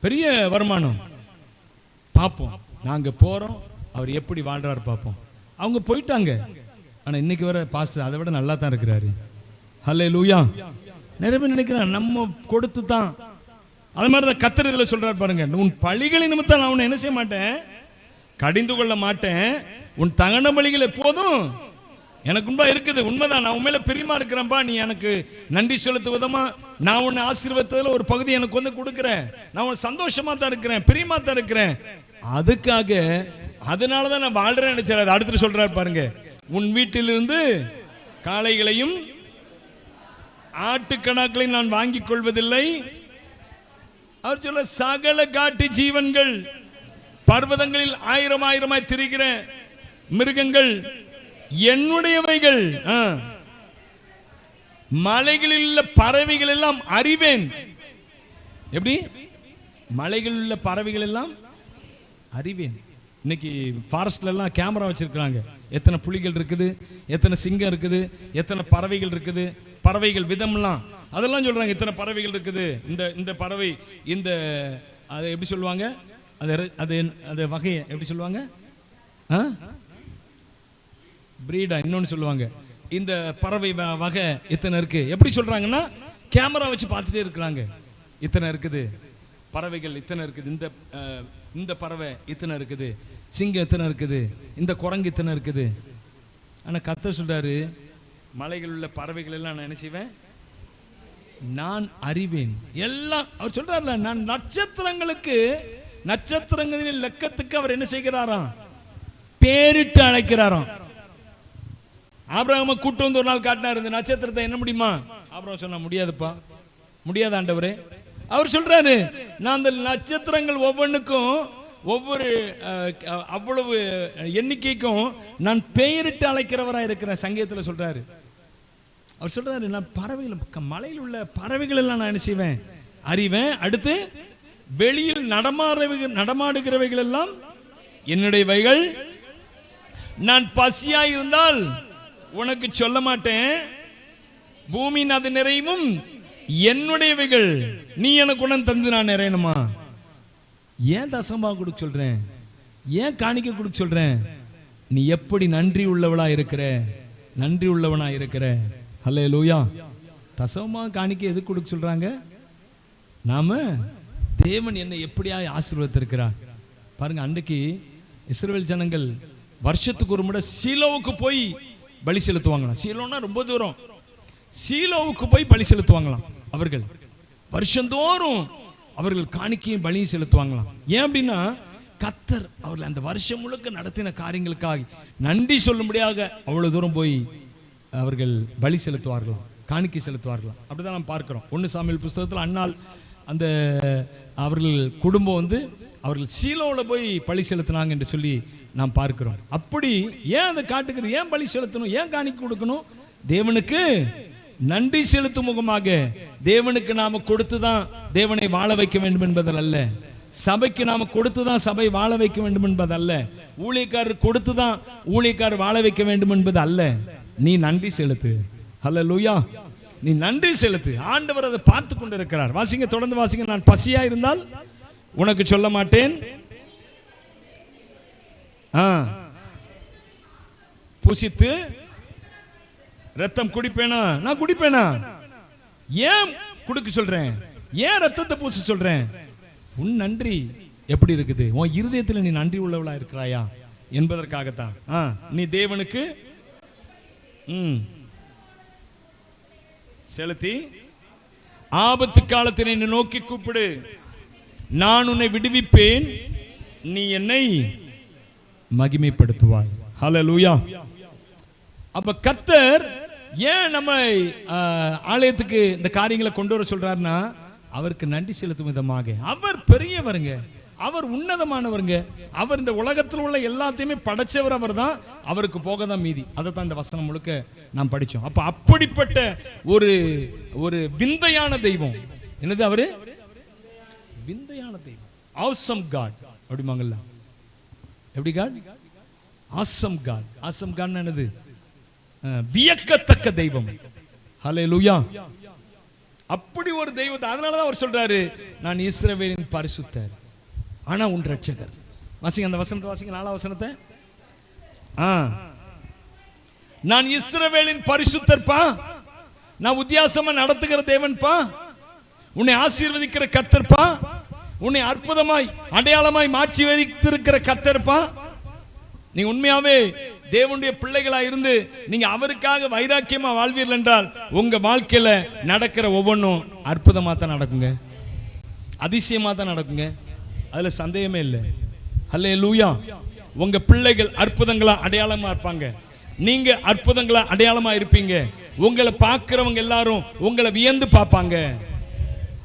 பெரிய வருமானம். பார்ப்போம், நாங்கள் போகிறோம், அவர் எப்படி வாழ்றாரு பார்ப்போம். அவங்க போயிட்டாங்க. ஆனால் இன்னைக்கு வர பாஸ்டர் அதை விட நல்லா தான் இருக்கிறாரு. ஹல்லேலூயா. நிறைய பேர் நினைக்கிறான் நம்ம கொடுத்து தான். அது மாதிரி தான் கர்த்தர் இதில் சொல்றாரு பாருங்க, உன் பலிகளின் நிமித்தம் நான் உன்னை என்ன செய்ய மாட்டேன், கடிந்து கொள்ள மாட்டேன். உன் தகன பலிகள் எப்போதும் எனக்கு முன்பா இருக்குது. உண்மைதான், நான் உன் மேல பிரியமா இருக்கிறேன்பா. நீ எனக்கு நன்றி செலுத்து விதமா நான் உன்னை ஆசீர்வாதத்துல ஒரு பகுதி எனக்கு கொடுக்கிறேன். நான் உன் சந்தோஷமா தான் இருக்கிறேன், பிரியமா தான் இருக்கிறேன். அதுக்காக அதனாலதான் நான் வாழ்றேன்னு நினைச்சாரு. அடுத்து சொல்றாரு பாருங்க, உன் வீட்டிலிருந்து காளைகளையும் ஆட்டுக்கணாக்களையும் நான் வாங்கிக் கொள்வதில்லை. அவர் சொல்ல, சகல காட்டு ஜீவன்கள், பர்வதங்களில் ஆயிரம் ஆயிரமாய் திரிகிற மிருகங்கள் என்னுடையவைகள், மலைகளில் உள்ள பறவைகள் எல்லாம் அறிவேன். எப்படி? மலைகளில் உள்ள பறவைகள் எல்லாம் அறிவேன். இன்னைக்கு ஃபாரஸ்ட்ல எல்லாம் கேமரா வச்சிருக்காங்க. எத்தனை புலிகள் இருக்குது, எத்தனை சிங்கம் இருக்குது, எத்தனை பறவைகள் இருக்குது, பறவைகள் விதம்லாம் அதெல்லாம் சொல்றாங்க. இத்தனை பறவைகள் இருக்குது, இந்த பறவை இந்த அதை எப்படி சொல்லுவாங்க, அது வகையை எப்படி சொல்லுவாங்க, பிரீடா இன்னொன்னு சொல்லுவாங்க. இந்த பறவை வகை இத்தனை இருக்கு எப்படி சொல்றாங்கன்னா, கேமரா வச்சு பார்த்துட்டே இருக்கிறாங்க. இத்தனை இருக்குது பறவைகள், இத்தனை இருக்குது, இந்த பறவை இத்தனை இருக்குது, சிங்கம் இத்தனை இருக்குது, இந்த குரங்கு இத்தனை இருக்குது. ஆனால் கர்த்தர் சொல்றாரு, மலைகள் உள்ள பறவைகள் எல்லாம் நான் என்ன செய்வேன், நான் அறிவேன். எல்லாம் அவர் சொல்றாருல, நான் நட்சத்திரங்களின் லெக்கத்துக்கு அவர் என்ன செய்கிறாராம், பேரிட்டு அழைக்கிறாராம். ஆபிரகாமை கூட்டு வந்து ஒரு நாள் காட்டினார், இந்த நட்சத்திரத்தை என்ன முடியுமா? ஆபிரகாம் சொன்னா, முடியாதுப்பா, முடியாது ஆண்டவரே. அவர் சொல்றாரு, நான் அந்த நட்சத்திரங்கள் ஒவ்வொன்றுக்கும் ஒவ்வொரு அவ்வளவு எண்ணிக்கைக்கும் நான் பெயரிட்டு அழைக்கிறவராக இருக்கிறேன். சங்கீதத்தில் சொல்றாரு. அவர் சொல்றாரு, நான் பறவைகள், மலையில் உள்ள பறவைகள் எல்லாம் நான் என்ன செய்வேன், அறிவேன். அடுத்து வெளியில் நடமாடுகிறவைகள் எல்லாம் என்னுடையவைகள். நான் பசியா இருந்தால் உனக்கு சொல்ல மாட்டேன், பூமியின் அது நிறைவும் என்னுடையவைகள். நீ எனக்கு உணர்ந்து தந்து நான் நிறையணுமா? ஏன் தசமா கொடுக்க சொல்றேன், ஏன் காணிக்க கொடுக்க சொல்றேன்? நீ எப்படி நன்றி உள்ளவளா இருக்கிற, நன்றி உள்ளவனா இருக்கிற. ஹல்லேலூயா. தசமா காணிக்க எதுக்கு கொடுக்க சொல்றாங்க? நாம தேவன் என்னை எப்படியா ஆசீர்வதித்திருக்கிறார் பாருங்க. அன்றைக்கு இஸ்ரவேல் ஜனங்கள் வருஷத்துக்கு ஒரு முறை சீலோவுக்கு போய் பலி செலுத்துவாங்களாம். சீலோன்னா ரொம்ப தூரம். சீலோவுக்கு போய் பலி செலுத்துவாங்களாம். அவர்கள் வருஷந்தோறும் அவர்கள் காணிக்கையும் பலியும் செலுத்துவாங்களாம். ஏன் அப்படின்னா, கர்த்தர் அவர்கள் அந்த வருஷம் முழுக்க நடத்தின காரியங்களுக்காக நன்றி சொல்லும்படியாக அவ்வளவு தூரம் போய் அவர்கள் பலி செலுத்துவார்களாம், காணிக்கை செலுத்துவார்களாம். அப்படிதான் நாம் பார்க்கிறோம். 1 சாமுவேல் புஸ்தகத்தில் அன்னாள் அந்த அவர்கள் குடும்பம் அவர்கள் சீலோவில் போய் பலி செலுத்தினாங்க என்று சொல்லி நாம் பார்க்கிறோம். அப்படி ஏன் அதை காட்டுகிறது, ஏன் பலி செலுத்தணும், ஏன் காணிக்கை கொடுக்கணும்? தேவனுக்கு நன்றி செலுத்தும் முகமாக. தேவனுக்கு நாம கொடுத்துதான் தேவனை வாழ வைக்க வேண்டும் என்பதில் அல்ல. சபைக்கு நாம கொடுத்துதான் சபை வாழ வைக்க வேண்டும் என்பது அல்ல. ஊழியக்காரர் கொடுத்துதான் ஊழியக்காரர் வாழ வைக்க வேண்டும் என்பது அல்ல. நீ நன்றி செலுத்து. ஹல்லேலூயா. நீ நன்றி செலுத்து. ஆண்டவர் அதை பார்த்து கொண்டு இருக்கிறார். வாசிங்க, தொடர்ந்து வாசிங்க. நான் பசியா இருந்தால் உனக்கு சொல்ல மாட்டேன், புசித்து ரத்தம் குடிப்பேனா, நான் குடிப்பேனா? ஏன் கொடுக்க சொல்றேன், ஏன் ரத்தத்தை பூச சொல்றேன்? உன் நன்றி எப்படி இருக்குது, உன் இருதயத்தில் நீ நன்றி உள்ளவளா இருக்கிறாயா என்பதற்காகத்தான். நீ தேவனுக்கு செலுத்தி ஆபத்து காலத்தில் என்னை நோக்கி கூப்பிடு, நான் உன்னை விடுவிப்பேன், நீ என்னை மகிமைப்படுத்துவாய். ஹல்லேலூயா. அப்ப கர்த்தர் ஏன் நம்ம ஆலயத்துக்கு இந்த காரியங்களை கொண்டு வர சொல்றாருன்னா, அவருக்கு நன்றி செலுத்தும் விதமாக. அவர் பெரியவருங்க, அவர் உன்னதமானவருங்க, அவர் இந்த உலகத்தில் உள்ள எல்லாத்தையுமே படைச்சவர் அவர் தான், அவருக்கு போக தான் மீதி. அதை தான் இந்த வசனம் முழுக்க நாம் படித்தோம். அப்போ அப்படிப்பட்ட ஒரு ஒரு விந்தையான தெய்வம். என்னது அவரு? விந்தையான தெய்வம். ஆசம் காட் அப்படிமாங்கல்ல. எப்படி God? Awesome God. Awesome God என்னது? வியக்கத்தக்க தெய்வம். ஹல்லேலூயா. அப்படி ஒரு தெய்வத்தை, அதனாலதான் அவர் சொல்றாரு, நான் இஸ்ரவேலின் பரிசுத்தர், ஆனா உன் ரட்சகர். வாசிங்க அந்த வசனத்தை, வாசிங்க 4ஆம் வசனத்தை. நான் இஸ்ரவேலின் பரிசுத்தர்ப்பா, நான் வித்தியாசமா நடத்துகிற தேவன்பா, உன்னை ஆசீர்வதிக்கிற கர்த்தர்ப்பா, உன்னை அற்புதமாய் அடையாளமாய் மாற்றி வைத்திருக்கிற கர்த்தர்ப்பா. நீங்க உண்மையாவே தேவனுடைய பிள்ளைகளா இருந்து நீங்க அவருக்காக வைராக்கியமா வாழ்வீர்கள் என்றால் உங்க வாழ்க்கையில நடக்கிற ஒவ்வொன்றும் அற்புதமா தான் நடக்குங்க, அதிசயமா தான் நடக்குங்க, அதுல சந்தேகமே இல்லை. ஹல்லேலூயா. உங்க பிள்ளைகள் அற்புதங்களா அடையாளமா இருப்பாங்க, நீங்க அற்புதங்களா அடையாளமா இருப்பீங்க. உங்களை பார்க்கிறவங்க எல்லாரும் உங்களை வியந்து பார்ப்பாங்க.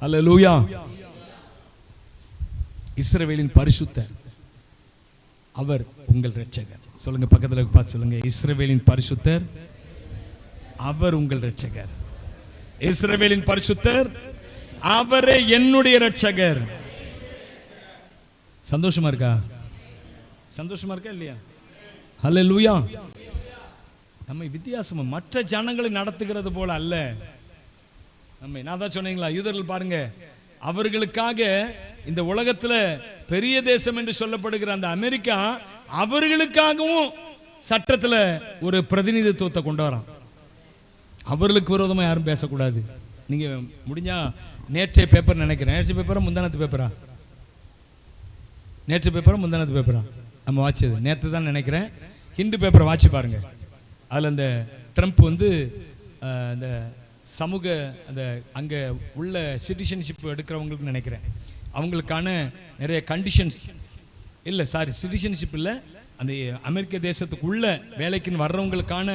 ஹல்லேலூயா. இஸ்ரவேலின் பரிசுத்தர், அவர் உங்கள் இரட்சகர். சொல்லுங்க, பக்கத்துல பார்த்து சொல்லுங்க, இஸ்ரவேலின் பரிசுத்தர், அவர் உங்கள் இரட்சகர். இஸ்ரவேலின் பரிசுத்தர், அவரே என்னுடைய இரட்சகர். சந்தோஷமா இருக்கா? சந்தோஷமா இருக்கா இல்லையா? ஹல்லேலூயா. நம்ம வித்தியாசமா மற்ற ஜனங்களை நடத்துகிறது போல அல்ல. நம்ம நான் தான் சொன்னீங்களா, யூதர்கள் பாருங்க, அவர்களுக்காக இந்த உலகத்துல பெரிய தேசம் என்று சொல்லப்படுகிற அந்த அமெரிக்கா அவர்களுக்காகவும் சட்டத்துல ஒரு பிரதிநிதித்துவத்தை கொண்டு வரான். அவர்களுக்கு விரோதமா யாரும் பேசக்கூடாது. நீங்க முடிஞ்சா நேற்றைய பேப்பர் நினைக்கிறேன், நேற்றைய பேப்பரா முந்தானத்து பேப்பரா, நேற்று பேப்பரா முந்தானத்து பேப்பரா நம்ம வாட்சது, நேற்று தான் நினைக்கிறேன். ஹிந்து பேப்பரை வாட்சி பாருங்க. அதில் அந்த ட்ரம்ப் வந்து இந்த சமூக அந்த அங்கே உள்ள சிட்டிசன்ஷிப் எடுக்கிறவங்களுக்கு நினைக்கிறேன், அவங்களுக்கான நிறைய கண்டிஷன்ஸ் இல்லை, சாரி சிட்டிசன்ஷிப் இல்லை, அந்த அமெரிக்க தேசத்துக்கு உள்ள வேலைக்குன்னு வர்றவங்களுக்கான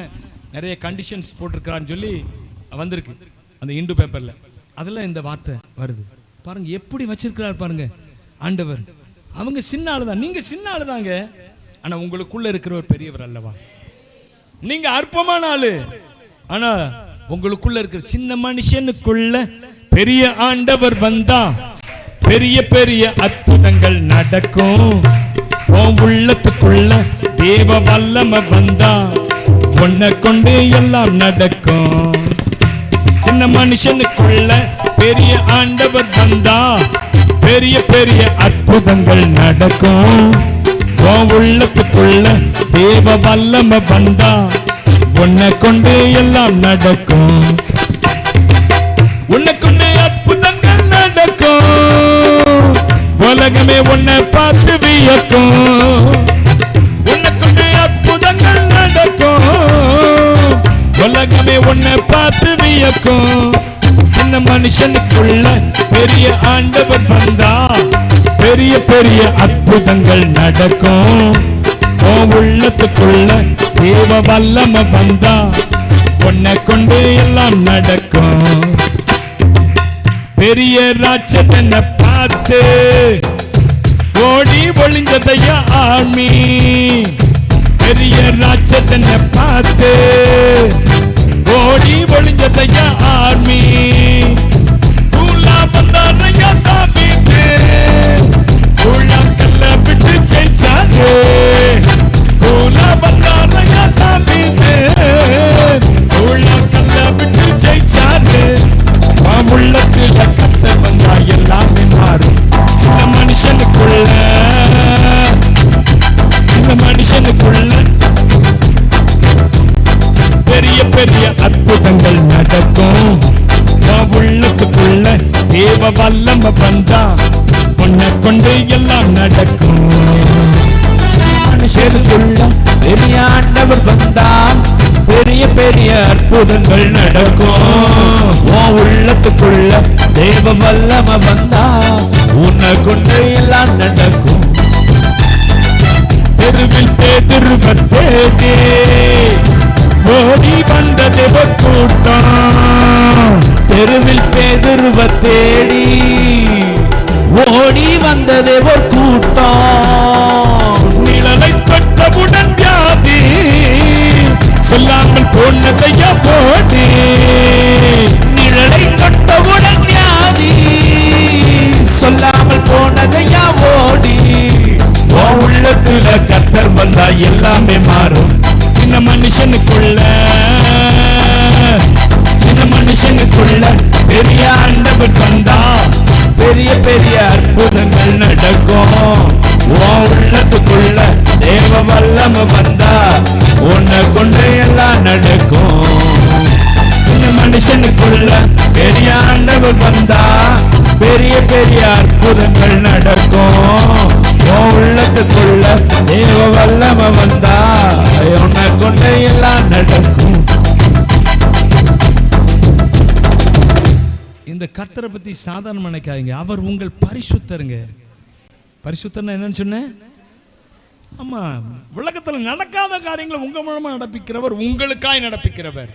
நிறைய கண்டிஷன்ஸ் போட்டிருக்கிறான்னு சொல்லி வந்திருக்கு அந்த இந்து பேப்பரில். அதில் இந்த வார்த்தை வருது பாருங்க, எப்படி வச்சிருக்கிறார் பாருங்க ஆண்டவர். அவங்க சின்ன ஆளு தான், நீங்க சின்ன ஆளு தாங்க, ஆனா உங்களுக்குள்ள இருக்கிற ஒரு பெரியவர் அல்லவா. நீங்க அற்பமான ஆளு, ஆனா உங்களுக்குள்ள இருக்கிற சின்ன மனுஷனுக்குள்ள பெரிய ஆண்டவர் வந்தா பெரிய பெரிய அற்புதங்கள் நடக்கும். உள்ளத்துக்குள்ள தேவ வல்லமை வந்தா உன்னை கொண்டு எல்லாம் நடக்கும். சின்ன மனுஷனுக்குள்ள பெரிய ஆண்டவர் வந்தா பெரிய பெரிய அற்புதங்கள் நடக்கும். உள்ளத்துக்குள்ள தேவ வல்லமை வந்தா உன்னை கொண்டு எல்லாம் நடக்கும். உன்னை கொண்டு அற்புதங்கள் நடக்கும். உலகமே உன்னை பார்த்து வியக்கும். உன்னை கொண்டு அற்புதங்கள் நடக்கும். உலகமே உன்னை பார்த்து வியக்கும். சின்ன மனுஷனுக்குள்ள பெரிய ஆண்டவர் வந்தா பெரிய பெரிய அற்புதங்கள் நடக்கும். உள்ளத்துக்குள்ள தேவ வல்லமை வந்தா உன்னை கொண்டு எல்லாம் நடக்கும். பெரிய ராட்சதனை பார்த்து ஓடி ஒளிஞ்சதையா ஆமி. பெரிய ராட்சதனை பார்த்து ஓடி ஒளிஞ்சதையா ஆர்மி. கூலா வந்தாரையா தாவீது, கூலா கல்ல விட்டு ஜெயிச்சாரு. கூலா வந்தாரையா தாவீது, கூலா கல்ல விட்டு ஜெயிச்சாரு. உள்ளத்துல கத்த வந்தா எல்லாமே மாறும். சின்ன மனுஷனுக்குள்ள பெரிய பெரிய அற்புதங்கள் நடக்கும்.
தெருக்குள்ள பெரிய ஆண்டவர் வந்தா பெரிய பெரிய அற்புதங்கள் நடக்கும். உன் உள்ளத்துக்குள்ள தேவ வல்லம வந்தா உன்னை கொண்டு எல்லாம் நடக்கும். தெருவில் பேதுருவ தேடி ஓடி வந்த தேவ கூட்டம். தெருவில் பேதுருவ தேடி ஓடி வந்த தேவ கூட்டம். நிழலை தொட்டவுடன் வியாதி சொல்லாமல் போனதையா போதி. நிழலை தொட்டவுடன் வியாதி சொல்லாமல் போனதையா ஓடி. உள்ளத்துல கர்த்தர் வந்தா எல்லாமே மாறும். சின்ன மனுஷனுக்குள்ள பெரிய ஆண்டவர் வந்தா பெரிய பெரிய அற்புதங்கள் நடக்கும். உள்ளத்துக்குள்ள தேவ வல்லம வந்தா உன்னை கொண்டு எல்லாம் நடக்கும். சின்ன மனுஷனுக்குள்ள பெரிய ஆண்டவர் வந்தா பெரிய பெரிய அற்புதங்கள் நடக்கும். உள்ளத்துக்குள்ள தேவ வல்லம வந்தா உன்னை கொண்டு எல்லாம் நடக்கும்.
இந்த கர்த்தரை பத்தி சாதாரண நினைக்காதீங்க. அவர் உங்கள் பரிசுத்தருங்க. பரிசுத்தர்னா என்னன்னு சொன்னேன்? ஆமா, உலகத்தில் நடக்காத காரியங்களை உங்க மூலமா நடப்பிக்கிறவர், உங்களுக்காய் நடப்பிக்கிறவர்.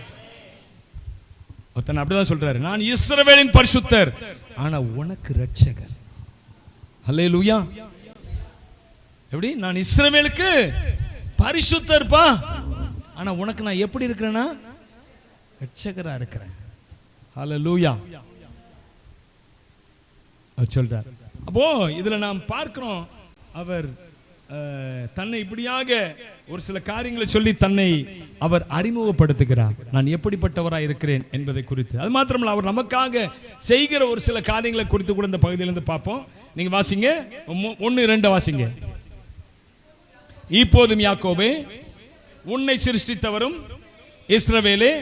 ஒருத்தன் அப்படிதான் சொல்றாரு, நான் இஸ்ரவேலின் பரிசுத்தர், ஆனா உனக்கு ரட்சகர். ஹல்லேலூயா. எப்படி? நான் இஸ்ரவேலுக்கு பரிசுத்தர்ப்பா, ஆனா உனக்கு நான் எப்படி இருக்கிறேன்னா ரட்சகரா இருக்கிறேன். ஹல்லேலூயா சொல்றார். அப்போ இதுல நாம் பார்க்கிறோம், அவர் தன்னை இப்படியாக ஒரு சில காரியங்களை சொல்லி தன்னை அவர் அறிமுகப்படுத்துகிறார். நான் எப்படிப்பட்டவராக இருக்கிறேன் என்பதை குறித்து. அது மாத்திரமல்ல, அவர் நமக்காக செய்கிற ஒரு சில காரியங்களை குறித்து கூட இந்த பகுதியிலிருந்து பார்ப்போம். நீங்க வாசிங்க, 1-2 வாசிங்க. இப்போதும் யாக்கோபே, உன்னை சிருஷ்டித்தவரும் இஸ்ரவேலே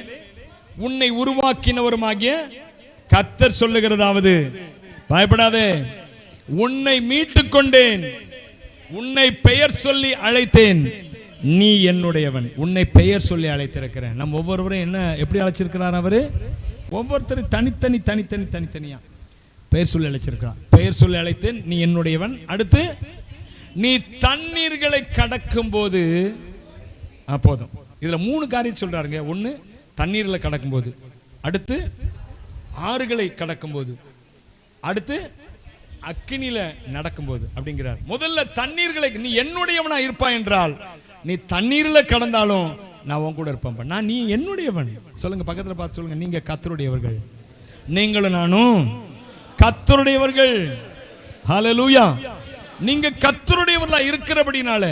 உன்னை உருவாக்கினவருமாகிய கர்த்தர் சொல்லுகிறதாவது, பயப்படாதே, உன்னை மீட்டுக் கொண்டேன், உன்னை பெயர் சொல்லி அழைத்தேன், நீ என்னுடையவன். உன்னை பெயர் சொல்லி அழைத்திருக்கிறேன். நம்ம ஒவ்வொருவரும் என்ன எப்படி அழைச்சிருக்கிறார்? அவரு ஒவ்வொருத்தரும் தனித்தனியா பெயர் சொல்லி அழைச்சிருக்கிறார். பெயர் சொல்லி அழைத்தேன், நீ என்னுடையவன். அடுத்து, நீ தண்ணீர்களை கடக்கும் போது, போதும். இதுல 3 காரியம் சொல்றாருங்க. 1 தண்ணீர்களை கடக்கும் போது, அடுத்து ஆறுகளை கடக்கும் போது, அடுத்து அக்கினியில நடக்கும்போது அப்படிங்கிறார். முதல்ல தண்ணீர்களை, நீ என்னுடையவனா இருப்பாய் என்றால், நீ தண்ணீர்ல கடந்தாலும் நான் உன் கூட இருப்பேன். நான் நீ என்னுடையவன். சொல்லுங்க, பக்கத்துல பார்த்து சொல்லுங்க, நீங்க கர்த்தருடையவர்கள். நீங்களும் நானும் கர்த்தருடையவர்கள். ஹல்லேலூயா. நீங்க கர்த்தருடையவர்களா இருக்கிறபடினால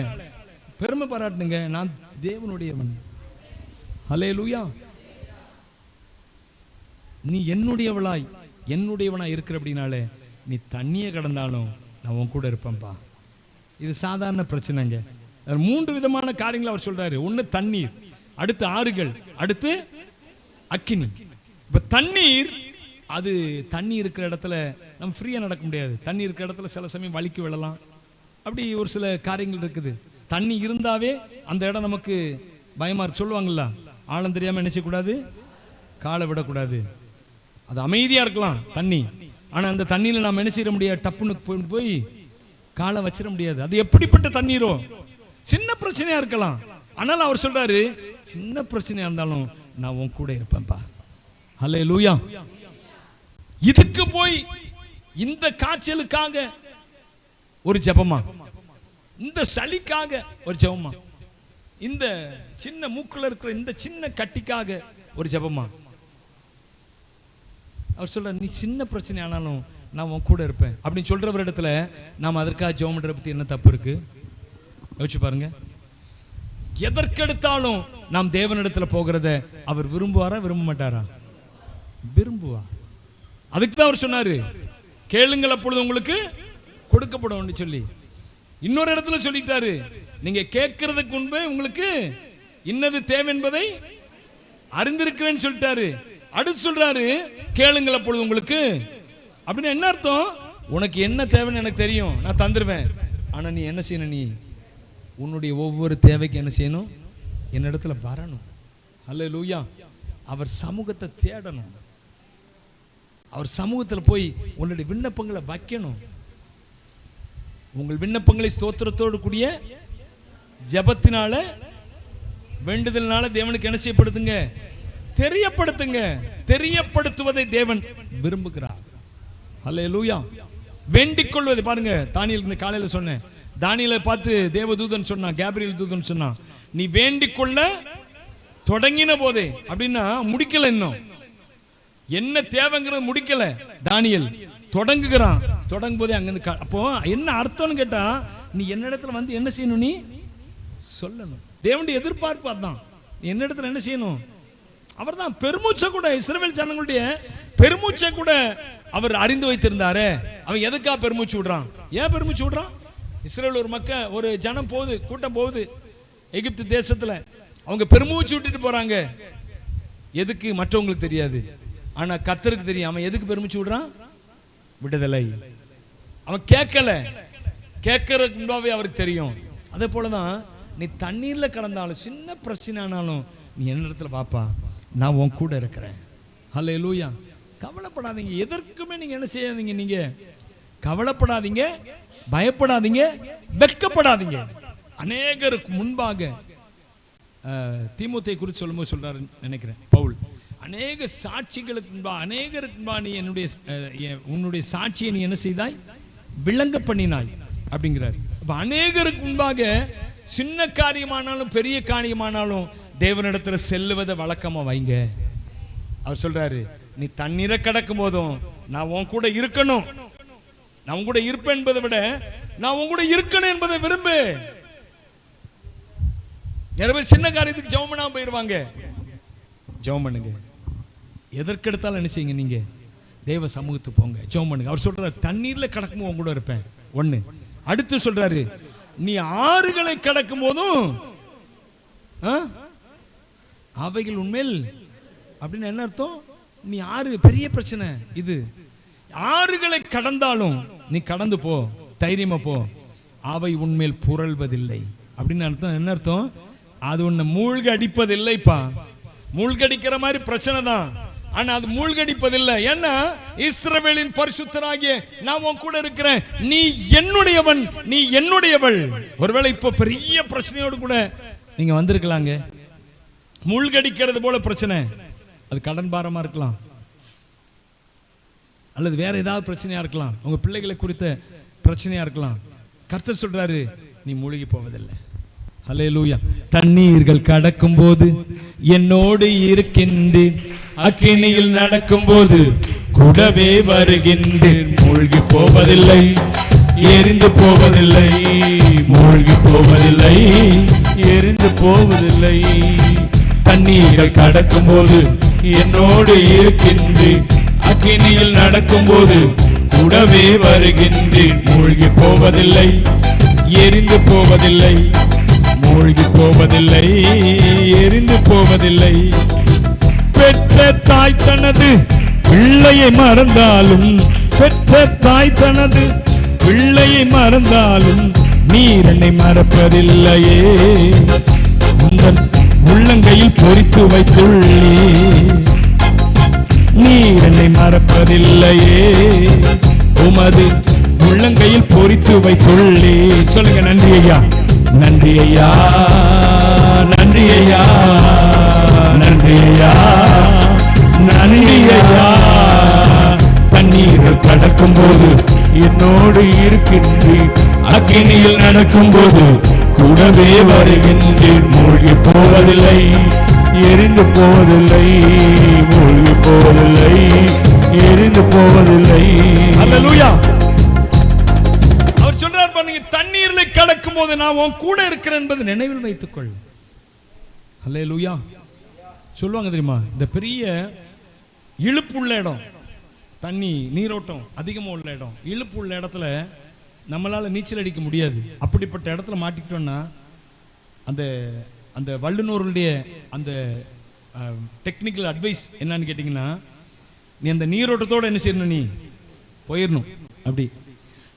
பெருமை பாராட்டுங்க, நான் தேவனுடையவன். ஹல்லேலூயா. நீ என்னுடையவனா இருக்கிறபடினால நீ தண்ணியை கடந்தாலும் நான் உன் கூட இருப்பேன்பா. இது சாதாரண பிரச்சனைங்க. 3 விதமான காரியங்களை அவர் சொல்றாரு. 1 தண்ணீர், அடுத்து ஆறுகள், அடுத்து அக்கினி. இப்ப தண்ணீர், அது தண்ணி இருக்கிற இடத்துல நம்ம ஃப்ரீயா நடக்க முடியாது. தண்ணி இருக்கிற இடத்துல சில சமயம் வலிக்கு விழலாம். அப்படி ஒரு சில காரியங்கள் இருக்குது. தண்ணி இருந்தாவே அந்த இடம் நமக்கு பயமா இருக்கு. சொல்லுவாங்கல்ல, ஆழம் தெரியாம என்ன செய்யக்கூடாது, காலை விடக்கூடாது. அது அமைதியா இருக்கலாம் தண்ணி, ஆனா அந்த தண்ணியில நாம் என்ன செய்ய முடியாது, டப்புன்னு போய் காலை வச்சிட முடியாது. அது எப்படிப்பட்ட தண்ணீரோ, சின்ன பிரச்சனையா இருக்கலாம். ஆனால் அவர் சொல்றாரு, சின்ன பிரச்சனையா இருந்தாலும் நான் உன் கூட இருப்பேன்பா. ஹல்லேலூயா. இதுக்கு போய் இந்த காய்ச்சலுக்காக ஒரு ஜெபமா, இந்த சளிக்காக ஒரு ஜெபமா, இந்த சின்ன மூக்குல இருக்கிற இந்த சின்ன கட்டிக்காக ஒரு ஜெபமா? அவர் சொல்ற, நீ சின்ன பிரச்சனை ஆனாலும் நான் உன் கூட இருப்பேன் அப்படின்னு சொல்றவர் இடத்துல நாம் அதற்காக ஜெபம் பண்றத பத்தி என்ன தப்பு இருக்கு? யோசிச்சு பாருங்க. எதற்கெடுத்தாலும் நாம் தேவனிடத்துல போகிறத அவர் விரும்புவாரா, விரும்ப மாட்டாரா? விரும்புவார். அதுக்கு தான் அவர் சொன்னாரு, கேளுங்கள் அப்பொழுது உங்களுக்கு கொடுக்கப்படும் சொல்லி. இன்னொரு இடத்துல சொல்லிட்டாரு, நீங்க கேட்கறதுக்கு முன்பே உங்களுக்கு இன்னது தேவை என்பதை அறிந்திருக்கிறேன்னு சொல்லிட்டாரு. அடுத்து சொல்றாரு, கேளுங்கள் அப்பொழுது உங்களுக்கு. அப்படின்னு என்ன அர்த்தம்? உனக்கு என்ன தேவைன்னு எனக்கு தெரியும், நான் தந்துருவேன். ஆனா நீ என்ன செய்யணும், நீ உன்னுடைய ஒவ்வொரு தேவைக்கு என்ன செய்யணும்? என்னிடத்துல வரணும். அல்லேலூயா. அவர் சமூகத்தை தேடணும். அவர் சமூகத்தில் போய் உன்னுடைய விண்ணப்பங்களை வைக்கணும். உங்கள் விண்ணப்பங்களை ஸ்தோத்திரத்தோடு கூடிய ஜெபத்தினால வேண்டுதல்னால தேவனுக்கு என்ன செய்யப்படுத்துங்க? தெரியப்படுத்துங்க. தெரியப்படுத்துவதை தேவன் விரும்புகிறார். அல்லேலூயா. வேண்டிக் கொள்வது பாருங்க. தானியேல் காலையில சொன்னேன். தானியேலை பார்த்து தேவதூதன் சொன்னான், கேப்ரியேல் தூதன் சொன்னான், நீ வேண்டிக் கொள்ள தொடங்கின போதே, அப்படின்னா முடிக்கல, இன்னும் என்ன தேவைங்கிறது முடிக்கல. தானியேல் தொடங்குகிறான். தொடங்கும் போதே அங்கிருந்து அப்போ என்ன அர்த்தம்னு கேட்டா, நீ என்னிடத்துல வந்து என்ன செய்யணும்? நீ சொல்லணும். தேவனுடைய எதிர்பார்ப்பு அதான். நீ என்னிடத்துல என்ன செய்யணும்? அவர் தான் பெருமூச்சை கூட, இஸ்ரவேல் ஜனங்களுடைய பெருமூச்சை கூட அவர் அறிந்து வைத்திருந்தாரு. அவன் எதுக்காக பெருமூச்சு விடுறான்? ஏன் பெருமூச்சு விடுறான்? இஸ்ரவேல் ஒரு ஜனம் போகுது, கூட்டம் போகுது எகிப்து தேசத்துல. அவங்க பெருமூச்சு விட்டுட்டு போறாங்க. எதுக்கு மற்றவங்களுக்கு தெரியாது, ஆனா கர்த்தருக்கு தெரியும். அவன் எதுக்கு பெருமூச்சு விடுறான்? விடுதலை. அவன் கேட்கல, கேட்கறதுக்கு முன்பாவே அவருக்கு தெரியும். அதே போலதான் நீ தண்ணீர்ல கடந்தாலும், சின்ன பிரச்சனை ஆனாலும், நீ என்னிடத்துல பாப்பா, நான் உன் கூட இருக்கிறேன். அல்லேலூயா. கவலைப்படாதீங்க. எதற்குமே நீங்க என்ன செய்யாதீங்க. நீங்க கவலைப்படாதீங்க, பயப்படாதீங்க, வெட்கப்படாதீங்க. அநேகருக்கு முன்பாக தீமோத்தேயுவை குறித்து சொல்லும்போது சொல்றாரு நினைக்கிறேன் பவுல், அநேக சாட்சிகளுக்கு முன்பா, அநேகருக்கு முன்பா நீ உன்னுடைய சாட்சியை நீ என்ன செய்தாய்? விளங்க பண்ணினாய் அப்படிங்கிறார். அப்ப அநேகருக்கு முன்பாக சின்ன காரியமானாலும் பெரிய காரியமானாலும் தேவனிடத்துல செல்லுவதை வழக்கமா வைங்க. அவர் சொல்றாரு, நீ தண்ணீரை கடக்கும் போதும் நான் உன் கூட இருக்கணும். நான் உன் கூட இருப்பேன் என்பதை விட நான் உன் கூட இருக்கணும் என்பதை விரும்பு. நிறைய பேர் சின்ன காரியத்துக்கு ஜெபம் பண்ணாம போயிருவாங்க. ஜெபம் பண்ணுங்க. எதற்கெடுத்தாலும் என்ன செய்யுங்க? நீங்க தேவ சமூகத்துக்கு போங்க, ஜெபம் பண்ணுங்க. அவர் சொல்றாரு, தண்ணீர்ல கடக்கும் உன் கூட இருப்பேன். ஒண்ணு. அடுத்து சொல்றாரு, நீ ஆறுகளை கடக்கும் போதும் அவைகள் உண்மையில், அப்படின்னு என்ன அர்த்தம்? நீ ஆறு பெரிய பிரச்சனை இது, ஆறுகளை கடந்தாலும் நீ கடந்து போ, தைரியமா போ, அவை உண்மையில் புரள்வதில்லை அப்படின்னு அர்த்தம். என்ன அர்த்தம்? அது உன்னை மூழ்க அடிப்பதில்லைப்பா. மூழ்கடிக்கிற மாதிரி பிரச்சனை தான், ஆனா அது மூழ்கடிப்பதில்லை. ஏன்னா இஸ்ரவேலின் பரிசுத்தராகிய நான் உன் கூட இருக்கிறேன். நீ என்னுடையவன், நீ என்னுடையவள். ஒருவேளை இப்போ பெரிய பிரச்சனையோடு கூட நீங்க வந்திருக்கலாங்க. மூழ்கடிக்கிறது போல பிரச்சனை, அது கடன் பாரமா இருக்கலாம், அல்லது வேற ஏதாவது பிரச்சனையா இருக்கலாம், உங்க பிள்ளைகளை குறித்த பிரச்சனையா இருக்கலாம். கர்த்தர் சொல்றாரு, நீ மூழ்கி போவதில்லை. அல்லேலூயா. தண்ணீர்கள் கடக்கும் போது என்னோடு இருக்கின்றேன், அக்கினியில் நடக்கும் போது கூடவே வருகின்றேன். மூழ்கி போவதில்லை, எரிந்து போவதில்லை, மூழ்கி போவதில்லை, எரிந்து போவதில்லை. தண்ணீர்கள் கடக்கும் போது என்னோடு இருக்கின்றேன், அக்கினியில் நடக்கும் போது கூடவே வருகின்றேன். மூழ்கி போவதில்லை, எரிந்து போவதில்லை, மூழ்கி போவதில்லை, எரிந்து போவதில்லை. பெற்ற தாய் தனது பிள்ளையை மறந்தாலும், பெற்ற தாய் தனது பிள்ளையை மறந்தாலும் நீர் என்னை மறப்பதில்லையே. உங்கள் உள்ளங்கையில் பொறித்து வைத்துள்ளே, நீர் என்னை மறப்பதில்லையே. உமது உள்ளங்கையில் பொறித்து வைத்துள்ளே. சொல்லுங்க, நன்றி ஐயா, நன்றி ஐயா, நன்றி ஐயா, நன்றி ஐயா, நன்றி ஐயா. தண்ணீர்கள் கடக்கும் போது என்னோடு இருக்கின்றேன், அக்கினியில் நடக்கும் போது கூடவே வருகின்றேன். மூழ்கி போவதில்லை, எரிந்து போவதில்லை, மூழ்கி போவதில்லை, எரிந்து போவதில்லை. அல்லேலூயா. அவர் சொல்றார் பாருங்க, தண்ணீர்ல கடக்கும் போது நான் உன் கூட இருக்கிறேன் என்பதை நினைவில் வைத்துக்கொள். அல்லேலூயா. சொல்லுவாங்க தெரியுமா, இந்த பெரிய இழுப்பு உள்ள இடம், தண்ணி நீரோட்டம் அதிகமாக உள்ள இடம், இழுப்பு உள்ள இடத்துல நம்மளால நீச்சல் அடிக்க முடியாது. அப்படிப்பட்ட இடத்துல மாட்டிக்கிட்டோம்னா அந்த அந்த வல்லுநர்களுடைய அந்த டெக்னிக்கல் அட்வைஸ் என்னன்னு கேட்டிங்கன்னா, நீ அந்த நீரோட்டத்தோடு என்ன செய்யணும்? நீ போயிடணும். அப்படி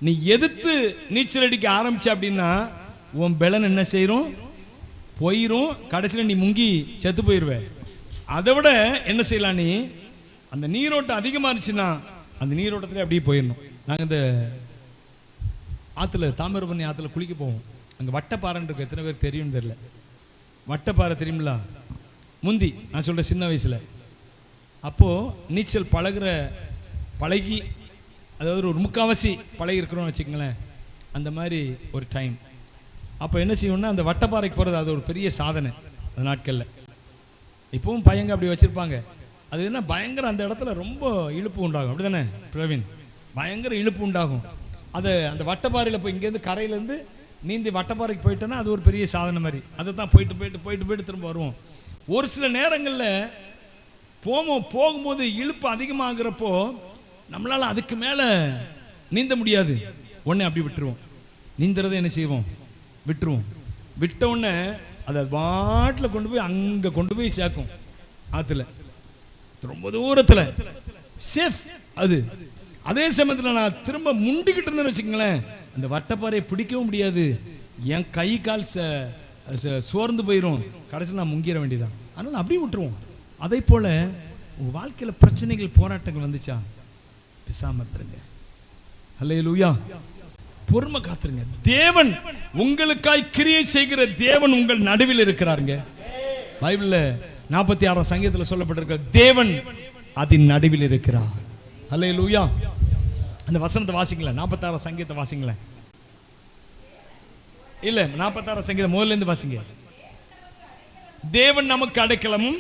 நீ எதிர்த்து நீச்சல் அடிக்க ஆரம்பிச்ச அப்படின்னா உன் பெலன் என்ன செய்யும்? போயிரும். கடைசியில் நீ முங்கி செத்து போயிடுவே. அதை விட என்ன செய்யலாம், நீ அந்த நீரோட்டம் அதிகமாக இருந்துச்சுன்னா அந்த நீரோட்டத்திலே அப்படியே போயிடணும். நாங்கள் இந்த ஆற்றுல, தாமிரபரணி ஆற்றுல குளிக்க போவோம். அங்கே வட்டப்பாறைன்னு இருக்கு. எத்தனை பேர் தெரியும்னு தெரியல. வட்டப்பாறை தெரியுங்களா? முந்தி நான் சொல்கிறேன், சின்ன வயசில் அப்போது நீச்சல் பழகி, அதாவது ஒரு முக்கால்வாசி பழகி இருக்கிறோன்னு வச்சுக்கங்களேன். அந்த மாதிரி ஒரு டைம் அப்போ என்ன செய்யணும்னா, அந்த வட்டப்பாறைக்கு போகிறது அது ஒரு பெரிய சாதனை அந்த நாட்களில். இப்போவும் பையங்க அப்படி வச்சுருப்பாங்க. அது என்ன பயங்கர, அந்த இடத்துல ரொம்ப இழுப்பு உண்டாகும். அப்படி தானே பிரவீன்? பயங்கர இழுப்பு உண்டாகும். அது அந்த வட்டப்பாறையில் போய் இங்கேருந்து கரையிலேருந்து நீந்தி வட்டப்பாறைக்கு போயிட்டோன்னா அது ஒரு பெரிய சாதனை மாதிரி. அதை தான் போயிட்டு திரும்ப வருவோம். ஒரு சில நேரங்களில் போகும்போது இழுப்பு அதிகமாகிறப்போ நம்மளால் அதுக்கு மேலே நீந்த முடியாது. உடனே அப்படி விட்டுருவோம். நீந்துறதை என்ன செய்வோம்? விட்டுருவோம். விட்ட உடனே அதை பாட்டில் கொண்டு போய் அங்கே கொண்டு போய் சேர்க்கும். ஆற்றுல ரொம்ப தூரத்தில் சேஃப் அது. அதே சமயத்தில் நான் திரும்ப முண்டிக்கிட்டு இருந்தேன்னு வச்சுக்கங்களேன், அந்த வட்டப்பாறையை பிடிக்கவும் முடியாது. என் கை கால் சோர்ந்து போயிடும். கடைசியில் நான் முங்கிட வேண்டியதான். அதனால் அப்படியே விட்டுருவோம். அதே போல் உங்கள் வாழ்க்கையில் பிரச்சனைகள், போராட்டங்கள் வந்துச்சா, பேசாம இருந்துருங்க. அல்லேலூயா. பொறுமை காத்துருங்க. தேவன் உங்களுக்காய் கிரியை செய்கிற தேவன் உங்கள் நடுவில் இருக்கிறாருங்க. பைபிள்ல 46 சங்கீதத்தில் சொல்லப்பட்டிருக்க தேவன் அதன் நடுவில் இருக்கிறார். அல்லேலூயா. அந்த வசனத்தை வாசிங்களேன். 46 சங்கீதத்தை வாசிங்களேன். இல்ல 46 சங்கீதம் முதல்ல இருந்து வாசிங்க. தேவன் நமக்கு அடைக்கலமும்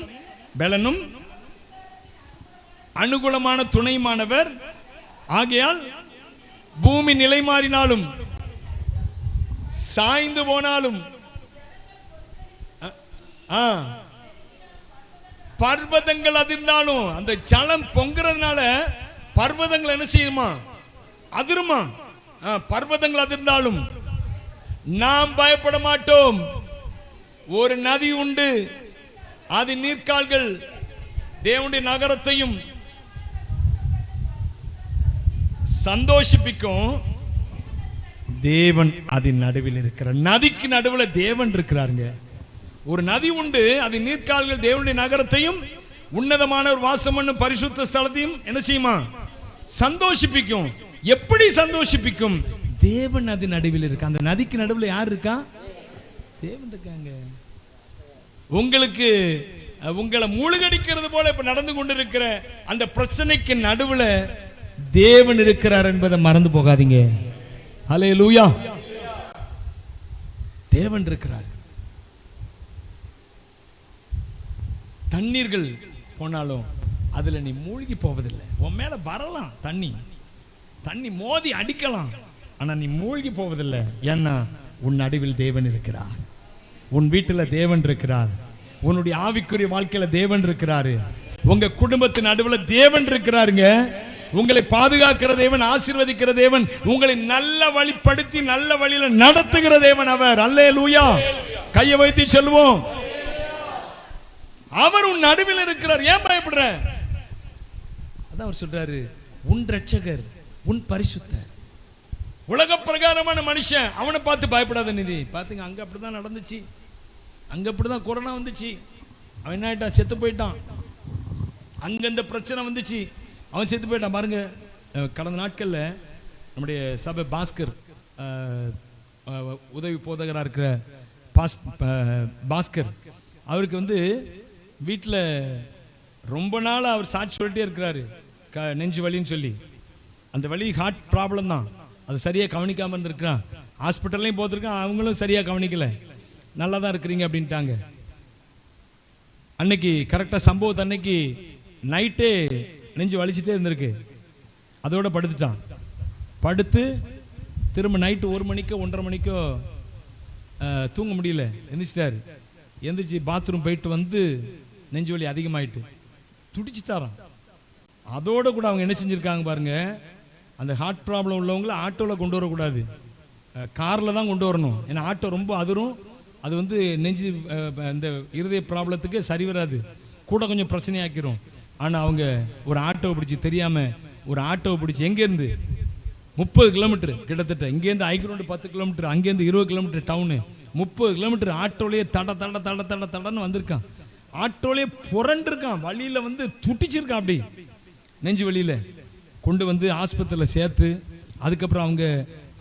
பெலனும் அனுகூலமான துணையுமானவர் ஆகையால் பூமி நிலை மாறினாலும் சாய்ந்து போனாலும் பர்வதங்கள் அதிர்ந்தாலும், அந்த ஜலம் பொங்குறதுனால பர்வதங்கள் என்ன செய்யுமா? அதிருமா. பர்வதங்கள் அதிர்ந்தாலும் நாம் பயப்பட மாட்டோம். ஒரு நதி உண்டு, அது நீர்க்கால்கள் தேவனுடைய நகரத்தையும் சந்தோஷிப்பிக்கும். தேவன் அதன் நடுவில் இருக்கிறார். நதிக்கு நடுவில் தேவன் இருக்கிறாருங்க. ஒரு நதி உண்டு, அது நீர்க்கால்கள் தேவனுடைய நகரத்தையும் உன்னதமான ஒரு வாசம் பண்ணும் பரிசுத்த ஸ்தலத்தையும் என்ன செய்யுமா? சந்தோஷிப்பிக்கும். எப்படி சந்தோஷிப்பிக்கும்? தேவன் அது நடுவில் இருக்கு. அந்த நதிக்கு நடுவில் யார் இருக்கா? தேவன் இருக்காங்க. உங்களுக்கு உங்களை மூழ்கடிக்கிறது போல இப்ப நடந்து கொண்டிருக்கிற அந்த பிரச்சனைக்கு நடுவில் தேவன் இருக்கிறார் என்பதை மறந்து போகாதீங்க. அல்லேலூயா. தேவன் இருக்கிறார். தண்ணீர்கள் போனாலும் அதுல நீ மூழ்கி போவதில்லை. உன் மேல வரலாம், தண்ணி மோதி அடிக்கலாம், ஆனா நீ மூழ்கி போவதில்லை. ஏன்னா உன் நடுவில் தேவன் இருக்கிறார். உன் வீட்டில் தேவன் இருக்கிறார். உன்னுடைய ஆவிக்குரிய வாழ்க்கையில தேவன் இருக்கிறாரு. உங்க குடும்பத்தின் நடுவில் தேவன் இருக்கிறாருங்க. உங்களை பாதுகாக்கிற தேவன், ஆசீர்வதிக்கிற தேவன், உங்களை நல்ல வழிப்படுத்தி நல்ல வழியில நடத்துகிற தேவன் அவர். அல்லேலூயா. கையை வைத்து சொல்லுவோம், அவர் உன் நடுவில் இருக்கிறார். ஏன் பயப்படுற? அதான் அவர் சொல்றாரு, உன் ரட்சகர், உன் பரிசுத்தர். உலக பிரகாரமான மனுஷன், அவனை பார்த்து பயப்படாத. நிதி பாத்துங்க, அங்க அப்படிதான் நடந்துச்சு. அங்க அப்படிதான் கொரோனா வந்துச்சு. அவன் என்ன ஆயிட்டான்? செத்து போயிட்டான். அங்க இந்த பிரச்சனை வந்துச்சு, அவன் செத்து போயிட்டான். பாருங்க, கடந்த நாட்கள்ல நம்முடைய சபை பாஸ்கர், உதவி போதகராக இருக்கிற பாஸ்கர், அவருக்கு வீட்டில் ரொம்ப நாள் அவர் சாட்சி சொல்லிட்டே இருக்கிறாரு. நெஞ்சு வலின்னு சொல்லி, அந்த வலி ஹார்ட் ப்ராப்ளம் தான். அது சரியாக கவனிக்காமல் இருந்திருக்கிறான். ஹாஸ்பிட்டல்லையும் போத்திருக்கான், அவங்களும் சரியாக கவனிக்கலை. நல்லா தான் இருக்கிறீங்க அப்படின்ட்டாங்க. அன்னைக்கு கரெக்டாக சம்பவத்தை அன்னைக்கு நைட்டே நெஞ்சு வலிச்சுட்டே இருந்திருக்கு. அதோட படுத்துட்டான். படுத்து திரும்ப நைட்டு 1 மணிக்கோ 1:30 மணிக்கோ தூங்க முடியல, எந்திரிச்சிட்டாரு. எந்திரிச்சு பாத்ரூம் போயிட்டு நெஞ்சு வலி அதிகமாயிட்டு துடிச்சுட்டாரான். அதோட கூட அவங்க என்ன செஞ்சுருக்காங்க பாருங்க, அந்த ஹார்ட் ப்ராப்ளம் உள்ளவங்களை ஆட்டோவில் கொண்டு வரக்கூடாது, காரில் தான் கொண்டு வரணும். ஏன்னா ஆட்டோ ரொம்ப அதிரும். அது நெஞ்சு இந்த இருதய ப்ராப்ளத்துக்கு சரி வராது, கூட கொஞ்சம் பிரச்சனையாக்கிரும். ஆனால் அவங்க ஒரு ஆட்டோவை பிடிச்சி, தெரியாமல் ஒரு ஆட்டோவை பிடிச்சி, எங்கேருந்து 30 கிலோமீட்டர் கிட்டத்தட்ட. இங்கேருந்து ஐக்கிரோண்டு 10 கிலோமீட்டர், அங்கேருந்து 20 கிலோமீட்டர் டவுனு. 30 கிலோமீட்டர் ஆட்டோலேயே தடன்னு வந்திருக்கான். ஆட்டோலேயே புரண்டிருக்கான். வழியில் வந்து துட்டிச்சிருக்கான். அப்படி நெஞ்சு வழியில் கொண்டு வந்து ஆஸ்பத்திரியில் சேர்த்து, அதுக்கப்புறம் அவங்க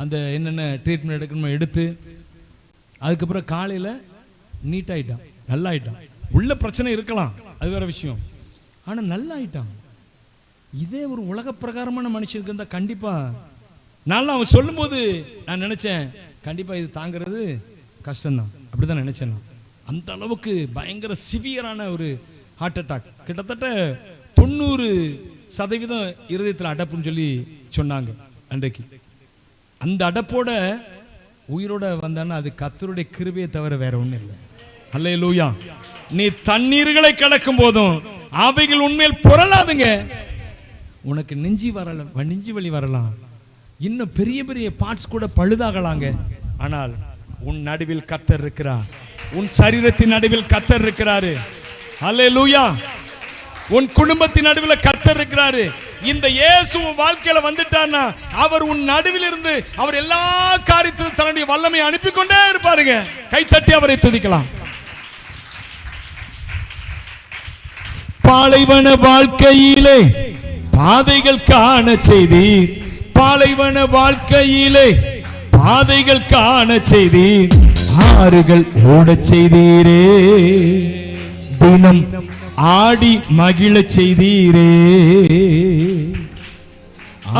அந்த என்னென்ன ட்ரீட்மெண்ட் எடுக்கணுமோ எடுத்து, அதுக்கப்புறம் காலையில் நீட்டாகிட்டான், நல்லா ஆயிட்டான். உள்ள பிரச்சனை இருக்கலாம், அது வேற விஷயம். ஆனால் நல்லா ஆயிட்டான். இதே ஒரு உலக பிரகாரமான மனுஷனுக்கு இருந்தால் கண்டிப்பாக, நான் அவன் சொல்லும்போது நான் நினச்சேன் கண்டிப்பாக இது தாங்கிறது கஷ்டம்தான். அப்படி தான் நினச்சேன் நான். அந்த அளவுக்கு பயங்கர சிவியரான ஒரு ஹார்ட் அட்டாக். கிட்டத்தட்ட 90% இருதயத்தில் அடப்புன்னு சொல்லி சொன்னாங்க அன்றைக்கு. அந்த அடப்போட உயிரோட வந்தான்னா அது கர்த்தருடைய கிருபையை தவிர வேற ஒன்றும் இல்லை. அல்லேலூயா. நீ தண்ணீர்களை கடக்கும் போதும் அவைகள் உண்மையில் புரளாதுங்க. உனக்கு நெஞ்சு வலி வரலாம், இன்னும் பெரிய பெரிய பார்ட்ஸ் கூட பழுதாகலாங்க. ஆனால் உன் நடுவில் கர்த்தர் இருக்கிறார். உன் சரீரத்தின் நடுவில் கர்த்தர் இருக்கிறாரு. அல்லேலூயா. உன் குடும்பத்தின் நடுவில் கர்த்தர் இருக்கிறாரு. இந்த இயேசு வாழ்க்கையில வந்துட்டான்னா அவர் உன் நடுவில் இருந்து அவர் எல்லா காரியத்திலும் தன்னுடைய வல்லமை அனுப்பி கொண்டே இருப்பாருங்க. கை தட்டி அவரை துதிக்கலாம். பாலைவன வாழ்க்கையிலே பாதைகள் காண செய்தீர், பாலைவன வாழ்க்கையிலே பாதைகள் காண செய்தீர், ஆறுகள் ஓடச் செய்தீரே, தினம் ஆடி மகிழ செய்தீரே,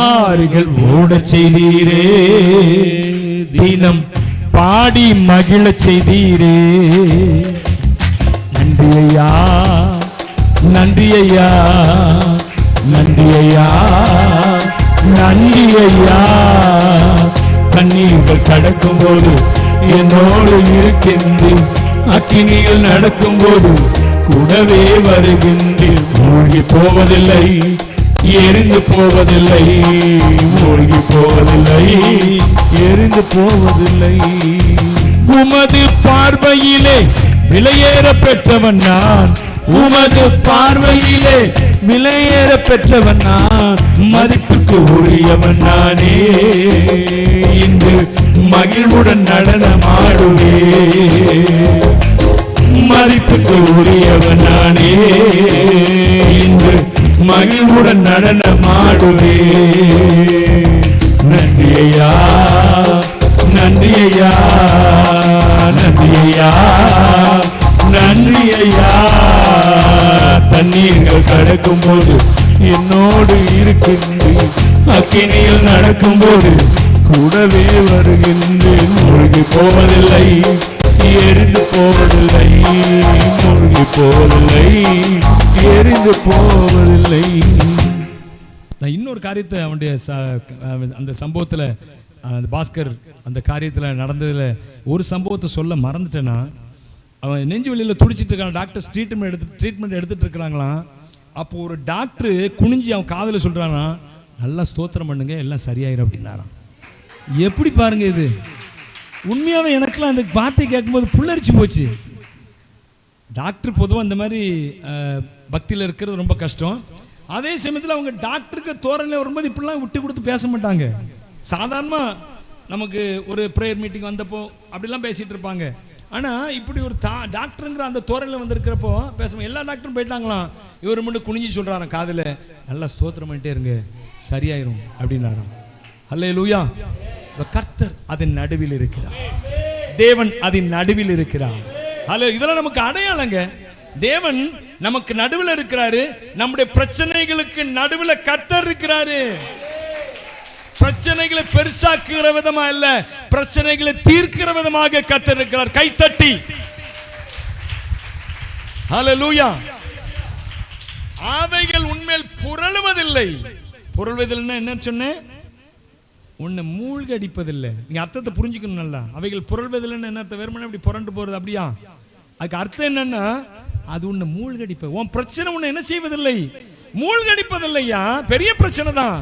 ஆறுகள் ஓடச் செய்தீரே, தினம் பாடி மகிழ செய்தீரே. நன்றி ஐயா, நன்றி ஐயா, நன்றி ஐயா, நன்றி ஐயா. கண்ணீர்கள் கடக்கும் போது என்னோடு இருக்கின்றேன், அக்கினியில் நடக்கும் போது கூடவே வருகின்றேன். மூழ்கி போவதில்லை, எரிந்து போவதில்லை, மூழ்கி போவதில்லை, எரிந்து போவதில்லை. உமது பார்வையிலே விலையேற பெற்றவன் நான், உமது பார்வையிலே விலையேற பெற்றவன் நான், மதிப்புக்கு உரியவன் நானே. இன்று மகிழ்வுடன் நடனமாடுவே, மதிப்புக்கு உரியவன் நானே. இன்று மகிழ்வுடன் நடனமாடுவே. நன்றி ஐயா, நன்றி ஐயா, நன்றி ஐயா, நன்றி ஐயா. தண்ணீர்கள் கடக்கும் போது என்னோடு இருக்கின்றேன், அக்கினியில் நடக்கும் போது கூடவே வருகின்றேன். மூழ்கி போவதில்லை, எரிந்து போவதில்லை, மூழ்கி போவதில்லை, எரிந்து போவதில்லை. நான் இன்னொரு காரியத்தை அவனுடைய அந்த சம்பவத்தில், அந்த பாஸ்கர் அந்த காரியத்தில் நடந்ததில் ஒரு சம்பவத்தை சொல்ல மறந்துட்டேன்னா, அவன் நெஞ்சு வலியில் துடிச்சிட்டு இருக்கான். டாக்டர்ஸ் ட்ரீட்மெண்ட் எடுத்துகிட்டு இருக்கிறாங்களாம். அப்போ ஒரு டாக்டரு குனிஞ்சி அவன் காதில் சொல்கிறானா, நல்லா ஸ்தோத்திரம் பண்ணுங்க எல்லாம் சரியாயிரும் அப்படின்னாராம். எப்படி பாருங்க இது. உண்மையாகவே எனக்குலாம் அந்த வார்த்தை கேட்கும்போது புல்லரிச்சு போச்சு. டாக்டர் பொதுவாக இந்த மாதிரி பக்தியில் இருக்கிறது ரொம்ப கஷ்டம். அதே சமயத்தில் அவங்க டாக்டருக்கு தோரணையில் வரும்போது இப்படிலாம் விட்டு கொடுத்து பேச மாட்டாங்க. சாதாரணமாக நமக்கு ஒரு ப்ரேயர் மீட்டிங் வந்தப்போ அப்படிலாம் பேசிகிட்டு இருப்பாங்க. ஆனால் இப்படி ஒரு டாக்டருங்கிற அந்த தோரணையில் வந்திருக்கிறப்போ பேசுவோம். எல்லா டாக்டரும் போயிட்டாங்களாம். இவர் மட்டும் குனிஞ்சு சொல்கிறாராம் காதில், நல்லா ஸ்தோத்திரம் பண்ணிட்டே இருங்க சரியாயிரும் அப்படின்னாராம். அல்லேலூயா. கர்த்தர் அதன் நடுவில் இருக்கிறார், தேவன் அதன் நடுவில் இருக்கிறார். அல்ல, இதெல்லாம் நமக்கு அடையாளங்க. தேவன் நமக்கு நடுவில் இருக்கிறாரு. நம்முடைய பிரச்சனைகளுக்கு நடுவில் கர்த்தர் இருக்கிறாரு. பிரச்சனைகளை பெருசாக்குகிற விதமா இல்ல, பிரச்சனைகளை தீர்க்கிற விதமாக கர்த்தர் இருக்கிறார். கைத்தட்டி ஹல்லேலூயா. அவைகள் உண்மையில் புரளுவதில்லை. புரளுவதில்லைன்னா என்ன சொன்னேன்? உன்னை மூழ்கடிப்பதில்லை. நீங்க அர்த்தத்தை புரிஞ்சுக்கணும் நல்லா. அவைகள் புரள்வதில்லைன்னு என்ன அர்த்தம்? வெறுமனே இப்படி புரண்டு போறது அப்படியா? அதுக்கு அர்த்தம் என்னன்னா, அது உன்னை மூழ்கடிப்ப. உன் பிரச்சனை உன்னை என்ன செய்வதில்லை? மூழ்கடிப்பதில்லையா. பெரிய பிரச்சனை தான்,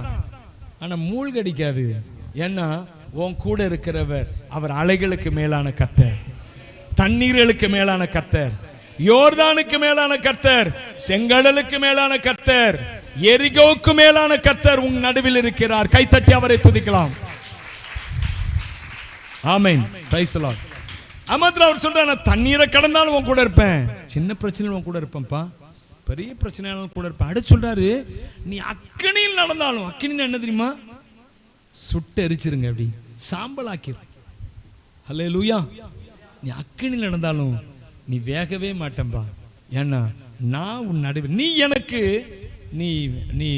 ஆனா மூழ்கடிக்காது. ஏன்னா உன் கூட இருக்கிறவர் அவர் அலைகளுக்கு மேலான கர்த்தர், தண்ணீர்களுக்கு மேலான கர்த்தர், யோர்தானுக்கு மேலான கர்த்தர், செங்கடலுக்கு மேலான கர்த்தர், எரிகோவுக்கு மேலான கர்த்தர் உன் நடுவில் இருக்கிறார். கைத்தட்டி அவரை துதிக்கலாம். ஆமென். Praise the Lord. அமர்ந்து அவர் சொல்றார், நான் தண்ணீரை கடந்தாலும் உன் கூட இருப்பேன். சின்ன பிரச்சனையில் உன் கூட இருப்பேன்ப்பா, பெரிய பிரச்சனையாலும் கூட இருப்பேன். அடுத்து சொல்றாரு, நீ அக்கினியில் நடந்தாலும், அக்கினி என்ன தெரியுமா? சுட்டு எரிச்சிருங்க, அப்படி சாம்பல் ஆக்கிரும். அல்லேலூயா. நீ அக்கினியில் நடந்தாலும் நீ வேகவே மாட்டேன்பா, ஏன்னா நான் உன் நடுவில், நீ எனக்கு, நீ நீ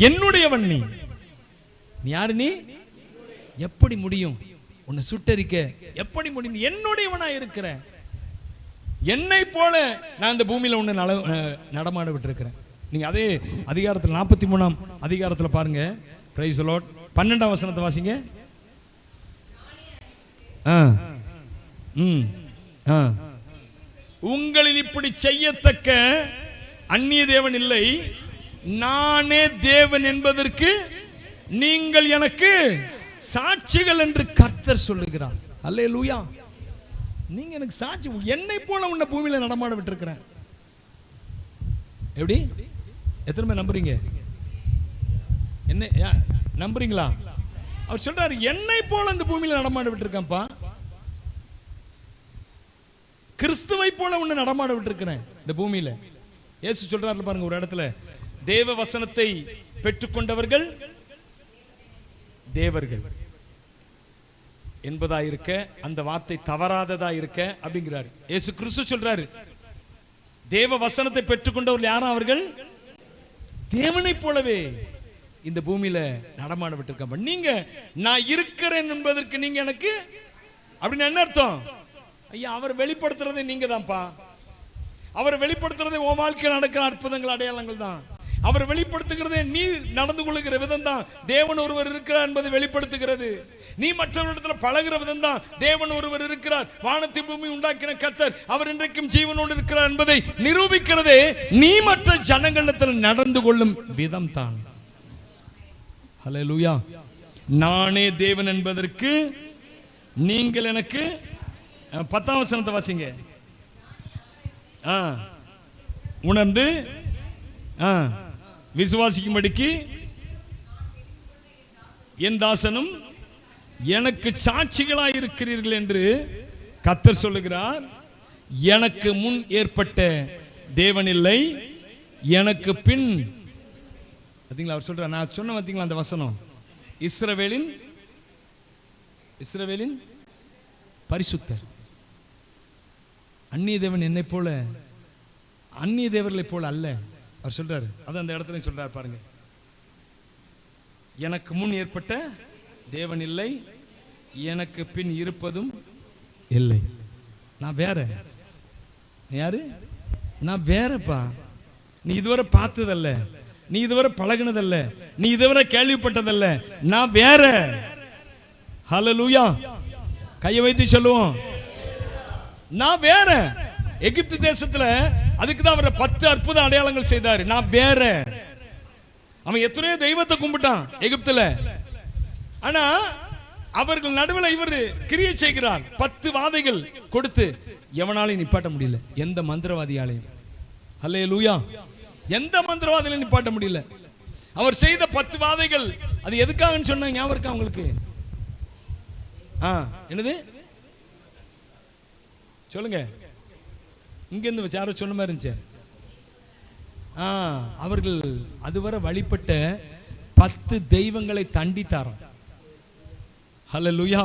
என்னுடையவன். நீ யாரு? நீ எப்படி முடியும் உன்னை சுட்டரிக்க? எப்படி முடியும்? என்னுடையவனா இருக்கிற என்னை போல நான் இந்த பூமியில ஒன்று நடமாட விட்டுருக்கிறேன். நீங்க அதே அதிகாரத்தில் 43ஆம் அதிகாரத்தில் பாருங்க. Praise the Lord. 12ஆம் வசனத்தை வாசிங்க. உங்களில் இப்படி செய்யத்தக்க அந்நிய தேவன் இல்லை, நானே தேவன் என்பதற்கு நீங்கள் எனக்கு சாட்சிகள் என்று கர்த்தர் சொல்லுகிறார். அல்லேலூயா. நீங்க எனக்கு சாட்சி. என்னை போல உன்னை பூமியில நடமாட விட்டுருக்கிறேன். எப்படி? எத்தனை பேர் நம்புறீங்க? என்ன நம்புறீங்களா? அவர் சொல்றாரு, என்னை போல இந்த பூமியில நடமாட விட்டுருக்கேன்ப்பா. கிறிஸ்துவை போல உன்னை நடமாட விட்டுருக்கிறேன் இந்த பூமியில. இயேசு சொல்றாரு பாருங்க ஒரு இடத்துல, தேவ வசனத்தை பெற்றுக்கொண்டவர்கள் தேவர்கள் என்பதா இருக்க, அந்த வார்த்தை தவறாததா இருக்க அப்படிங்கிறாரு. இயேசு கிறிஸ்து சொல்றாரு, தேவ வசனத்தை பெற்றுக்கொண்டவர்கள் யாரும் அவர்கள் தேவனை போலவே இந்த பூமியில நடமாட விட்டுருக்க. நீங்க நான் இருக்கிறேன் என்பதற்கு நீங்க எனக்கு அப்படின்னு என்ன அர்த்தம்? ஐயா, அவர் வெளிப்படுத்துறதே நீங்க தான்ப்பா. அவர் வெளிப்படுத்துறதே உன் வாழ்க்கையில் நடக்கிற அற்புதங்கள் அடையாளங்கள் தான். அவர் வெளிப்படுத்துகிறதே நீ நடந்து கொள்ளுகிற விதம் தான் தேவன் ஒருவர் இருக்கிறார் என்பதை வெளிப்படுத்துகிறது. நீ மற்றவரிடத்தில் பழகிற விதம் தான் தேவன் ஒருவர் இருக்கிறார், வானத்தை பூமி உண்டாக்கின கர்த்தர் அவர் இன்றைக்கும் ஜீவனோடு இருக்கிறார் என்பதை நிரூபிக்கிறதே நீ மற்ற ஜனங்களிடத்தில் நடந்து கொள்ளும் விதம் தான். ஹல்லேலூயா. நானே தேவன் என்பதற்கு நீங்கள் எனக்கு 10ஆம் வசனத்தை வாசிங்க. உணர்ந்து விசுவாசிக்கும்படிக்கு என் தாசனும் எனக்கு சாட்சிகளாய் இருக்கிறீர்கள் என்று கர்த்தர் சொல்லுகிறார். எனக்கு முன் ஏற்பட்ட தேவன் இல்லை, எனக்கு பின். பாத்தீங்களா அவர் சொல்றார், நான் சொன்ன பாத்தீங்களா அந்த வசனம், இஸ்ரவேலின் பரிசுத்தர். அந்நிய தேவன் என்னை போல, அந்நிய தேவர்களை போல அல்ல அவர் சொல்றாரு. அது அந்த இடத்துல சொல்றாரு பாருங்க, எனக்கு முன் ஏற்பட்ட தேவன் இல்லை, எனக்கு பின் இருப்பதும் இல்லை. நான் வேற. யாரு? நான் வேறப்பா. நீ இதுவரை பார்த்ததல்ல, நீ இதுவரை பழகினதல்ல, நீ இதுவரை கேள்விப்பட்டதல்ல, நான் வேற. ஹல்லேலூயா. கையை வைத்து சொல்லுவோம், நான் வேற. எகிப்து தேசத்துல அதுக்கு தான் அவர் 10 அற்புத அடையாளங்கள் செய்தார். நான் வேற. அவன் எத்தனையோ தெய்வத்தை கும்பிட்டான் எகிப்துல. ஆனா அவர்கள் நடுவில் இவர் கிரியை செய்கிறார். 10 வாதைகள் கொடுத்து எவனாலையும் நிப்பாட்ட முடியல, எந்த மந்திரவாதியாலையும். அல்லேலூயா. எந்த மந்திரவாதியாலையும் நிப்பாட்ட முடியல. அவர் செய்த 10 வாதைகள் அது எதுக்காகன்னு சொன்ன ஞாபகம் இருக்கா உங்களுக்கு? என்னது சொல்லுங்க. இங்க இருந்து யாரோ சொன்ன மாதிரி இருந்துச்சு. அவர்கள் அதுவரை வழிபட்ட 10 தெய்வங்களை தண்டித்தாராம். ஹல்லேலூயா.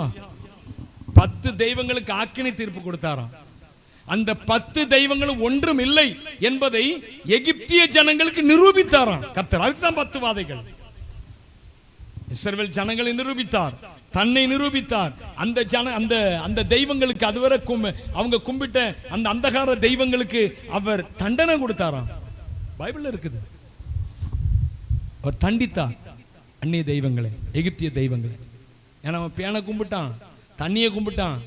10 தெய்வங்களுக்கு ஆக்கினை தீர்ப்பு கொடுத்தாராம். அந்த 10 தெய்வங்களும் ஒன்றும் இல்லை என்பதை எகிப்திய ஜனங்களுக்கு நிரூபித்தாராம் கர்த்தர். அதுக்கு தான் 10 வாதைகள். இஸ்ரவேல் ஜனங்களை நிரூபித்தார், தன்னை நிரூபித்தார். அந்த தெய்வங்களுக்கு அதுவரை அவங்க கும்பிட்ட அந்த அந்தகார தெய்வங்களுக்கு அவர் தண்டனை கொடுத்தாராம். பைபிள்ல இருக்குது. அவர் தண்டித்தார் அந்நிய தெய்வங்களை, எகிப்திய தெய்வங்களை. ஏன்னா அவன் பேனை கும்பிட்டான், தண்ணியை கும்பிட்டான்,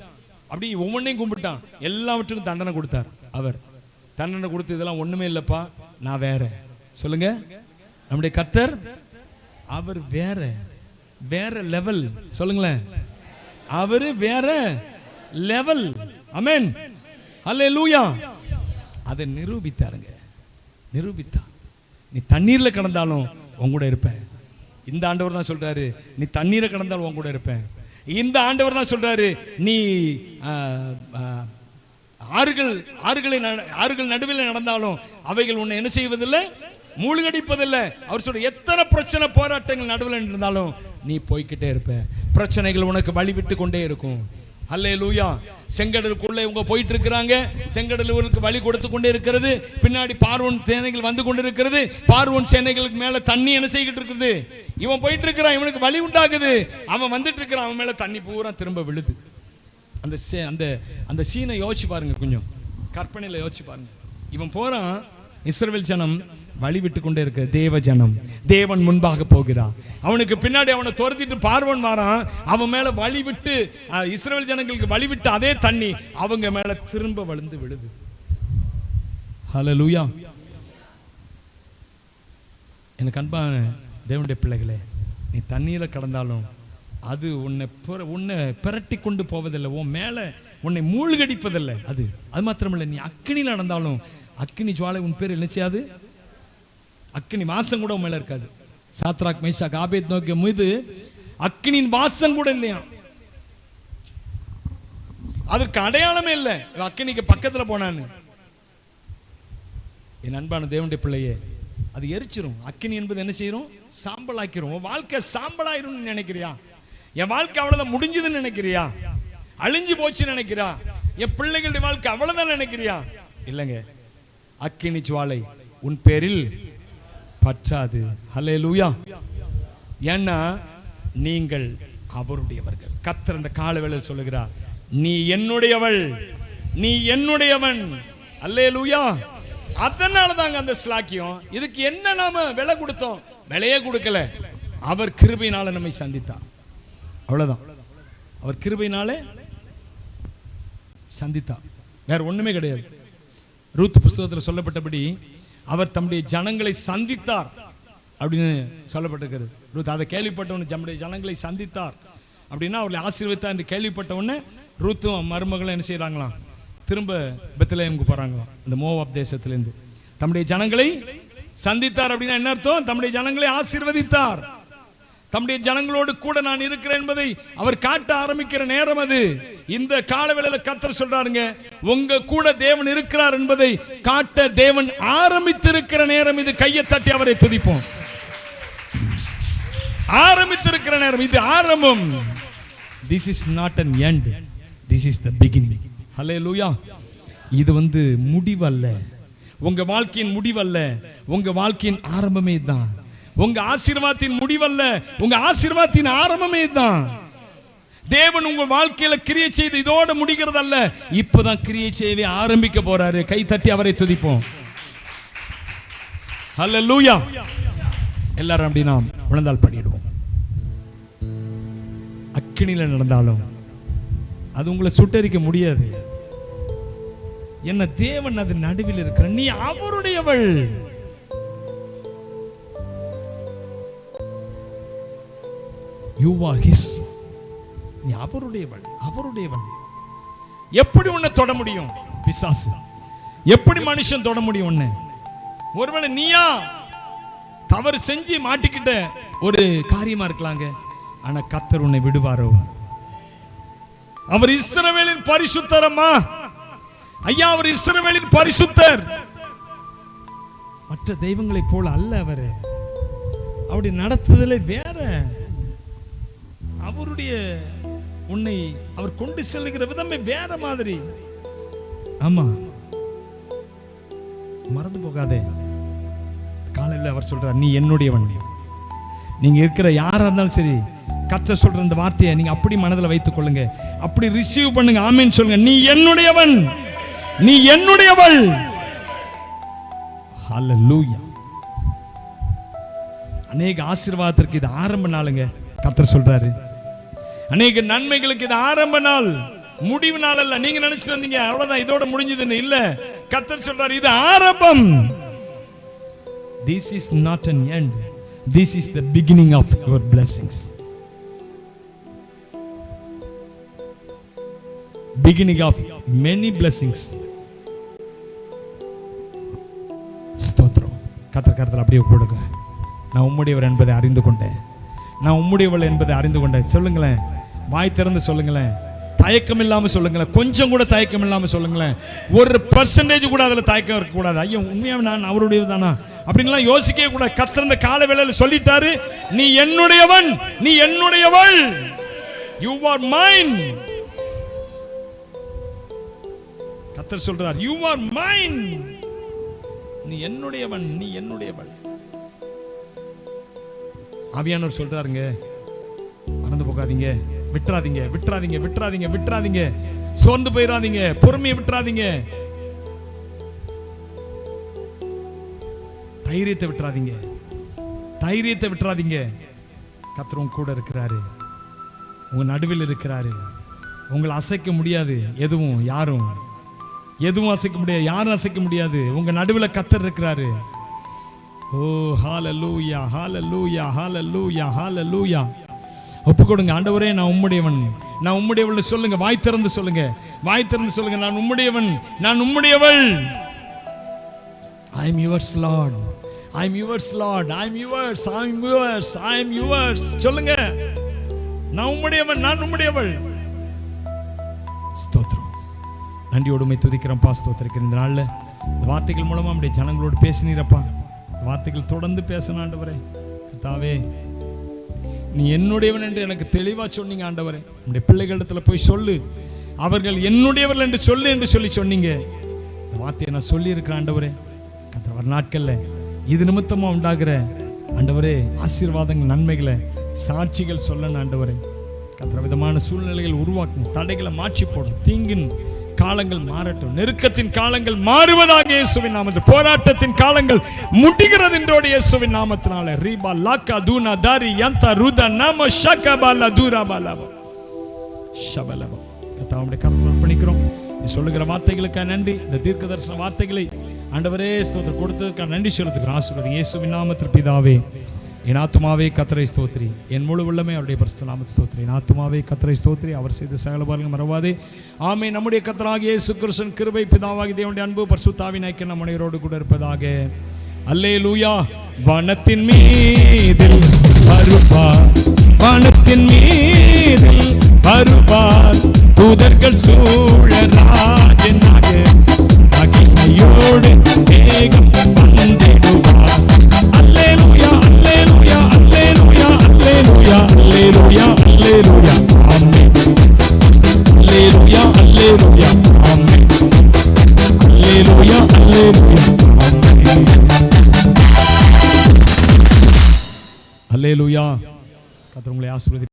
அப்படி ஒவ்வொன்றையும் கும்பிட்டான். எல்லாவற்றுக்கும் தண்டனை கொடுத்தார் அவர். தண்டனை கொடுத்து இதெல்லாம் ஒண்ணுமே இல்லப்பா, நான் வேற. சொல்லுங்க, நம்முடைய கர்த்தர் அவர் வேற, வேற லெவல். சொல்லுங்களேன், அவரு வேற லெவல். ஆமென். அல்லேலூயா. அதை நிரூபித்தாருங்க, நிரூபித்தார். நீ தண்ணீர்ல கடந்தாலும் உன் கூட இருப்பேன். இந்த ஆண்டவர் தான் சொல்றாரு, நீ தண்ணீரை கடந்தாலும் உன் கூட இருப்பேன். இந்த ஆண்டவர் தான் சொல்றாரு, நீ ஆறுகள் நடுவில் நடந்தாலும் அவைகள் உன்னை என்ன செய்வதில்லை, மூழ்கடிப்பதில்லை. அவர் சொல்ற எத்தனை பிரச்சனை போராட்டங்கள் நடுவில் இருந்தாலும் நீ போய்கிட்டே இருப்ப. பிரச்சனைகள் உனக்கு வழிவிட்டு கொண்டே இருக்கும். அல்லேலூயா. செங்கடலுக்குள்ளே இவங்க போயிட்டு இருக்கிறாங்க. செங்கடல் இவருக்கு வழி கொடுத்து கொண்டே இருக்கிறது. பின்னாடி பார்வோன் சேனைகள் வந்து கொண்டு இருக்கிறது. பார்வோன் சேனைகளுக்கு மேல தண்ணி என்ன செய்கிட்டு இருக்குது. இவன் போயிட்டு இருக்கிறான், இவனுக்கு வழி உண்டாகுது. அவன் வந்துட்டு இருக்கிறான், அவன் மேல தண்ணி பூரா திரும்ப விழுது. அந்த அந்த சீனை யோசிச்சு பாருங்க, கொஞ்சம் கற்பனையில் யோசிச்சு பாருங்க. இவன் போறான், இஸ்ரவேல் ஜனம் வழி விட்டு கொண்டே இருக்க. தேவ ஜனம், தேவன் முன்பாக போகிறான். அவனுக்கு பின்னாடி அவனை துரத்திட்டு பார்வன் வாரான். அவன் மேல வழி விட்டு, இஸ்ரவேல் ஜனங்களுக்கு வழி விட்டு அதே தண்ணி அவங்க மேல திரும்ப வழிந்து விழுது. ஹல்லேலூயா. எனக்கு அன்பான தேவனுடைய பிள்ளைகளே, நீ தண்ணீரை கடந்தாலும் அது உன்னை பிரட்டி கொண்டு போவதில்லை, உன் மேல உன்னை மூழ்கடிப்பதில்லை. அது மாத்திரமில்லை, நீ அக்கினியில் நடந்தாலும் அக்கினி ஜுவாலை உன் பேர் என்ன செய்யாது. அக்கினி வாசம் கூட மேல இருக்காது. சாத்ராக் மேஷாக் ஆபேத்நேகோ மீது அக்கினியின் வாசம் கூட இல்லையா. அதற்கு அடையாளமே இல்லை. அக்கினிக்கு பக்கத்துல போனான்னு. என் அன்பான தேவனுடைய பிள்ளையே, அது எரிச்சிரும். அக்கினி என்பது என்ன செய்யறோம், சாம்பல் ஆக்கிரும். உன் வாழ்க்கை சாம்பலாயிரும் நினைக்கிறியா? என் வாழ்க்கை அவ்வளவுதான் முடிஞ்சதுன்னு நினைக்கிறியா? அழிஞ்சு போச்சுன்னு நினைக்கிறா? என் பிள்ளைகளுடைய வாழ்க்கை அவ்வளவுதான் நினைக்கிறியா? இல்லைங்க, அக்கினி ஜுவாலை உன் பேரில் பற்றாது. ஹல்லேலூயா. ஏன்னா நீங்கள் அவருடையவர்கள். கர்த்தர் அந்த காலவேளையில் சொல்லுகிறார், நீ என்னுடையவள், நீ என்னுடையவன். அல்லேலூயா. அதனால தாங்க அந்த ஸ்லாக்கியம். இதுக்கு என்ன நாம விலை கொடுத்தோம்? விலையே கொடுக்கல. அவர் கிருபையினால நம்மை சந்தித்தார். அவ்வளவுதான். அவர் கிருபையினாலே சந்தித்தார், வேற ஒண்ணுமே கிடையாது. ரூத் புஸ்தகத்தில் சொல்லப்பட்டபடி அவர் தம்முடைய ஜனங்களை சந்தித்தார் அப்படின்னு சொல்லப்பட்டிருக்கிறது. ரூத் அதை கேள்விப்பட்டவனு தம்முடைய ஜனங்களை சந்தித்தார் அப்படின்னா அவர்களை ஆசீர்வதித்தார் என்று கேள்விப்பட்டவொன்னே ரூத்தும் மருமகளும் என்ன செய்யறாங்களாம், திரும்ப பெத்லெஹேமுக்கு போறாங்களாம். இந்த மோவாப் தேசத்திலிருந்து தம்முடைய ஜனங்களை சந்தித்தார் அப்படின்னா என்ன அர்த்தம்? தம்முடைய ஜனங்களை ஆசீர்வதித்தார். தம்முடைய ஜனங்களோடு கூட நான் இருக்கிறேன் என்பதை அவர் காட்ட ஆரம்பிக்கிற நேரம் அது. இந்த காலவேளையில கர்த்தர் சொல்றாருங்க, உங்க கூட தேவன் இருக்கிறார் என்பதை காட்ட தேவன் ஆரம்பித்திருக்கிற நேரம் இது. கையை தட்டி அவரை துதிப்போம். ஆரம்பித்திருக்கிற நேரம் இது, ஆரம்பம். This is not an end, this is the beginning. ஹல்லேலூயா. இது முடிவல்ல, உங்க வாழ்க்கையின் முடிவல்ல, உங்க வாழ்க்கையின் ஆரம்பமே தான். உங்க ஆசீர்வாதத்தின் முடிவல்ல, உங்க ஆசீர்வாதத்தின் ஆரம்பமே தான். தேவன் உங்க வாழ்க்கையில கிரியை செய்து இதோட முடிகிறது அல்ல, இப்பதான் கிரியை செய்யவே ஆரம்பிக்க போறாரு. கை தட்டி அவரை துதிப்போம். ஹல்லேலூயா. எல்லாரும் அப்படி நாம் விழுந்தால் படிடுவோம். அக்கினியில நடந்தாலும் அது உங்களை சுட்டரிக்க முடியாது. என்ன தேவன் அது நடுவில் இருக்கிற, நீ அவருடையவள். You are his. நீ அவருடையவள், அவருடையவன். எப்படி உன்னை தொட முடியும் பிசாசு? எப்படி மனுஷன் தொட முடியும் உன்னை? ஒருவேளை நீயா தவறு செஞ்சு மாட்டிக்கிட்ட ஒரு காரியமா இருக்கலாங்க. ஆனா கர்த்தர் உன்னை விடுவாரோ? அவர் இஸ்ரவேலின் பரிசுத்தர். அம்மா ஐயா, அவர் இஸ்ரவேலின் பரிசுத்தர். மற்ற தெய்வங்களை போல அல்ல. அவர் அப்படி நடத்துதலே வேற. அவருடைய உன்னை அவர் கொண்டு செல்லுகிற விதமே வேற மாதிரி. ஆமா, மறந்து போகாதே. காலையில் அவர் சொல்றார், நீ என்னுடையவன். நீங்க இருக்கிற யாரா இருந்தாலும் சரி, கர்த்தர் சொல்ற இந்த வார்த்தையை நீங்க அப்படி மனதில் வைத்துக் கொள்ளுங்க, அப்படி ரிசீவ் பண்ணுங்க. ஆமென் சொல்லுங்க. நீ என்னுடையவன், நீ என்னுடையவள். ஹல்லேலூயா. அநேக ஆசீர்வாதத்திற்கு இது ஆரம்ப நாளுங்க. கர்த்தர் சொல்றாரு, அநேக நன்மைகளுக்கு இது ஆரம்ப நாள், முடிவு நாள் அல்ல. நீங்க நினைச்சிட்டு வந்தீங்க அவ்வளவுதான் இதோட முடிஞ்சதுன்னு. இல்ல, கர்த்தர் சொல்றாரு இது ஆரம்பம். This is not an end, this is the beginning of your blessings. Beginning of many blessings. ஸ்தோத்திரம். கர்த்தர் கருத்தில் அப்படியே போடுங்க. நான் உம்முடையவர் என்பதை அறிந்து கொண்டேன், நான் உம்முடையவள் என்பதை அறிந்து கொண்டேன். சொல்லுங்களேன், வாய் திறந்து சொல்லுங்களேன், தயக்கம் இல்லாமல் சொல்லுங்களேன், கொஞ்சம் கூட தயக்கம் இல்லாமல் சொல்லுங்களேன். 1% கூட அதில் தயக்கம் இருக்கக்கூடாது. ஐயோ உண்மையாக நான் அவருடையது தானா அப்படின்லாம் யோசிக்கவே கூடாது. கர்த்தர் இந்த கால வேளையில் சொல்லிட்டாரு, நீ என்னுடையவன், நீ என்னுடையவள், யூ ஆர் மைன். கர்த்தர் சொல்றார், யூ ஆர் மைன், நீ என்னுடையவன், நீ என்னுடையவள். ஆவியானவர் சொல்றாருங்க, மறந்து போகாதீங்க, விட்டுறாதீங்க, விட்டுறாதீங்க, விட்டுறாதீங்க, விட்டுறாதீங்க, சோர்ந்து போயிடாதீங்க, பொறுமையை விட்டுறாதீங்க, தைரியத்தை விட்டுறாதீங்க, தைரியத்தை விட்டுறாதீங்க. கர்த்தர் உங்க கூட இருக்கிறாரு, உங்க நடுவில் இருக்கிறாரு. உங்களை அசைக்க முடியாது, எதுவும் யாரும் எதுவும் அசைக்க முடியாது, யாரும் அசைக்க முடியாது. உங்க நடுவில் கர்த்தர் இருக்கிறாரு. ஓ ஹalleluya, ஹalleluya, ஹalleluya, ஹalleluya. ஒப்பு கொடுங்க, ஆண்டவரே நான் உம்முடையவன், நான் உம்முடையவள் சொல்லுங்க, வாய் திறந்து சொல்லுங்க, வாய் திறந்து சொல்லுங்க, நான் உம்முடையவன், நான் உம்முடையவள். I am yours Lord, I am yours Lord, I am yours, I am yours, I am yours. சொல்லுங்க, நான் உம்முடையவன், நான் உம்முடையவள். ஸ்தோத்திரம். நன்றியோடு உம்மை துதிக்கிறேன்ப்பா, ஸ்தோத்திரிக்கிறேன். இந்த நாளில் இந்த வார்த்தைகள் மூலமா நம்முடைய ஜனங்களோடு பேசினீரப்பா. வார்த்தைகள் தொடர்ந்து பேசணும் ஆண்டவரே. கர்த்தாவே, நீ என்னுடையவன் என்று எனக்கு தெளிவாக சொன்னீங்க ஆண்டவரே. நம்முடைய பிள்ளைகளிடத்துல போய் சொல்லு, அவர்கள் என்னுடையவர்கள் என்று சொல்லு என்று சொன்னீங்க. இந்த வார்த்தையை நான் சொல்லி இருக்கிறேன் ஆண்டவரே. கர்த்தர் வர நாட்கள்ல இது நிமித்தமா உண்டாகிற ஆண்டவரே ஆசீர்வாதங்கள், நன்மைகளை, சாட்சிகள் சொல்லணும் ஆண்டவரே. கர்த்தர் விதமான சூழ்நிலைகள் உருவாக்கும், தடைகளை மாற்றி போடும், தீங்கின் காலங்கள் மாறட்டும், நெருக்கத்தின் காலங்கள் மாறுவதாக இயேசுவின் நாமத்தில், போராட்டத்தின் காலங்கள் முடிகிறது என்றோடு இயேசுவின் நாமத்தினால. ரீபா லாக்கா தூனா தாரி யந்தா ருதா நம ஷகபாலா தூராபாலாபா ஷபலபா. கர்த்தாவுடைய கரத்தில் அர்ப்பணிக்கிறோம். நீ சொல்லுகிற வார்த்தைகளுக்காக நன்றி. இந்த தீர்க்க தரிசன வார்த்தைகளை ஆண்டவரே ஸ்தோத்திரம் கொடுத்ததற்காக நன்றி செலுத்துகிறேன். ஆசீர்வதிங்க இயேசுவின் நாமத்தில் பிதாவே. என் ஆத்துமாவே கர்த்தரை ஸ்தோத்திரி, என் முழு உள்ளமே அவருடைய பரிசுத்த நாமத்தை ஸ்தோத்திரி. என் ஆத்துமாவே கர்த்தரை ஸ்தோத்திரி, அவர் செய்த சகல பாருங்க மறவாதே. ஆமே. நம்முடைய கர்த்தராகிய இயேசு கிறிஸ்துவின் கிருபை, பிதாவாகிய தேவனுடைய அன்பு, பரிசுத்த ஆவியின் ஐக்கியம் நம் அனைவரோடு கூட இருப்பதாக. அல்லேலூயா. வானத்தின் மீதில் வருவார், வானத்தின் மீதில் வருவார், தூதர்கள் சூழ ராஜனாக அகிமையோடு மேகம் வந்திடுவார். அல்லேலூயா, அல்லேலூயா, அல்லேலூயா, அல்லேலூயா, அல்லேலூயா, அல்லேலூயா, ஆமென். அல்லேலூயா, அல்லேலூயா, ஆமென். அல்லேலூயா, அல்லேலூயா, ஆமென். அல்லேலூயா. கர்த்தர் உங்களை ஆசீர்வதி.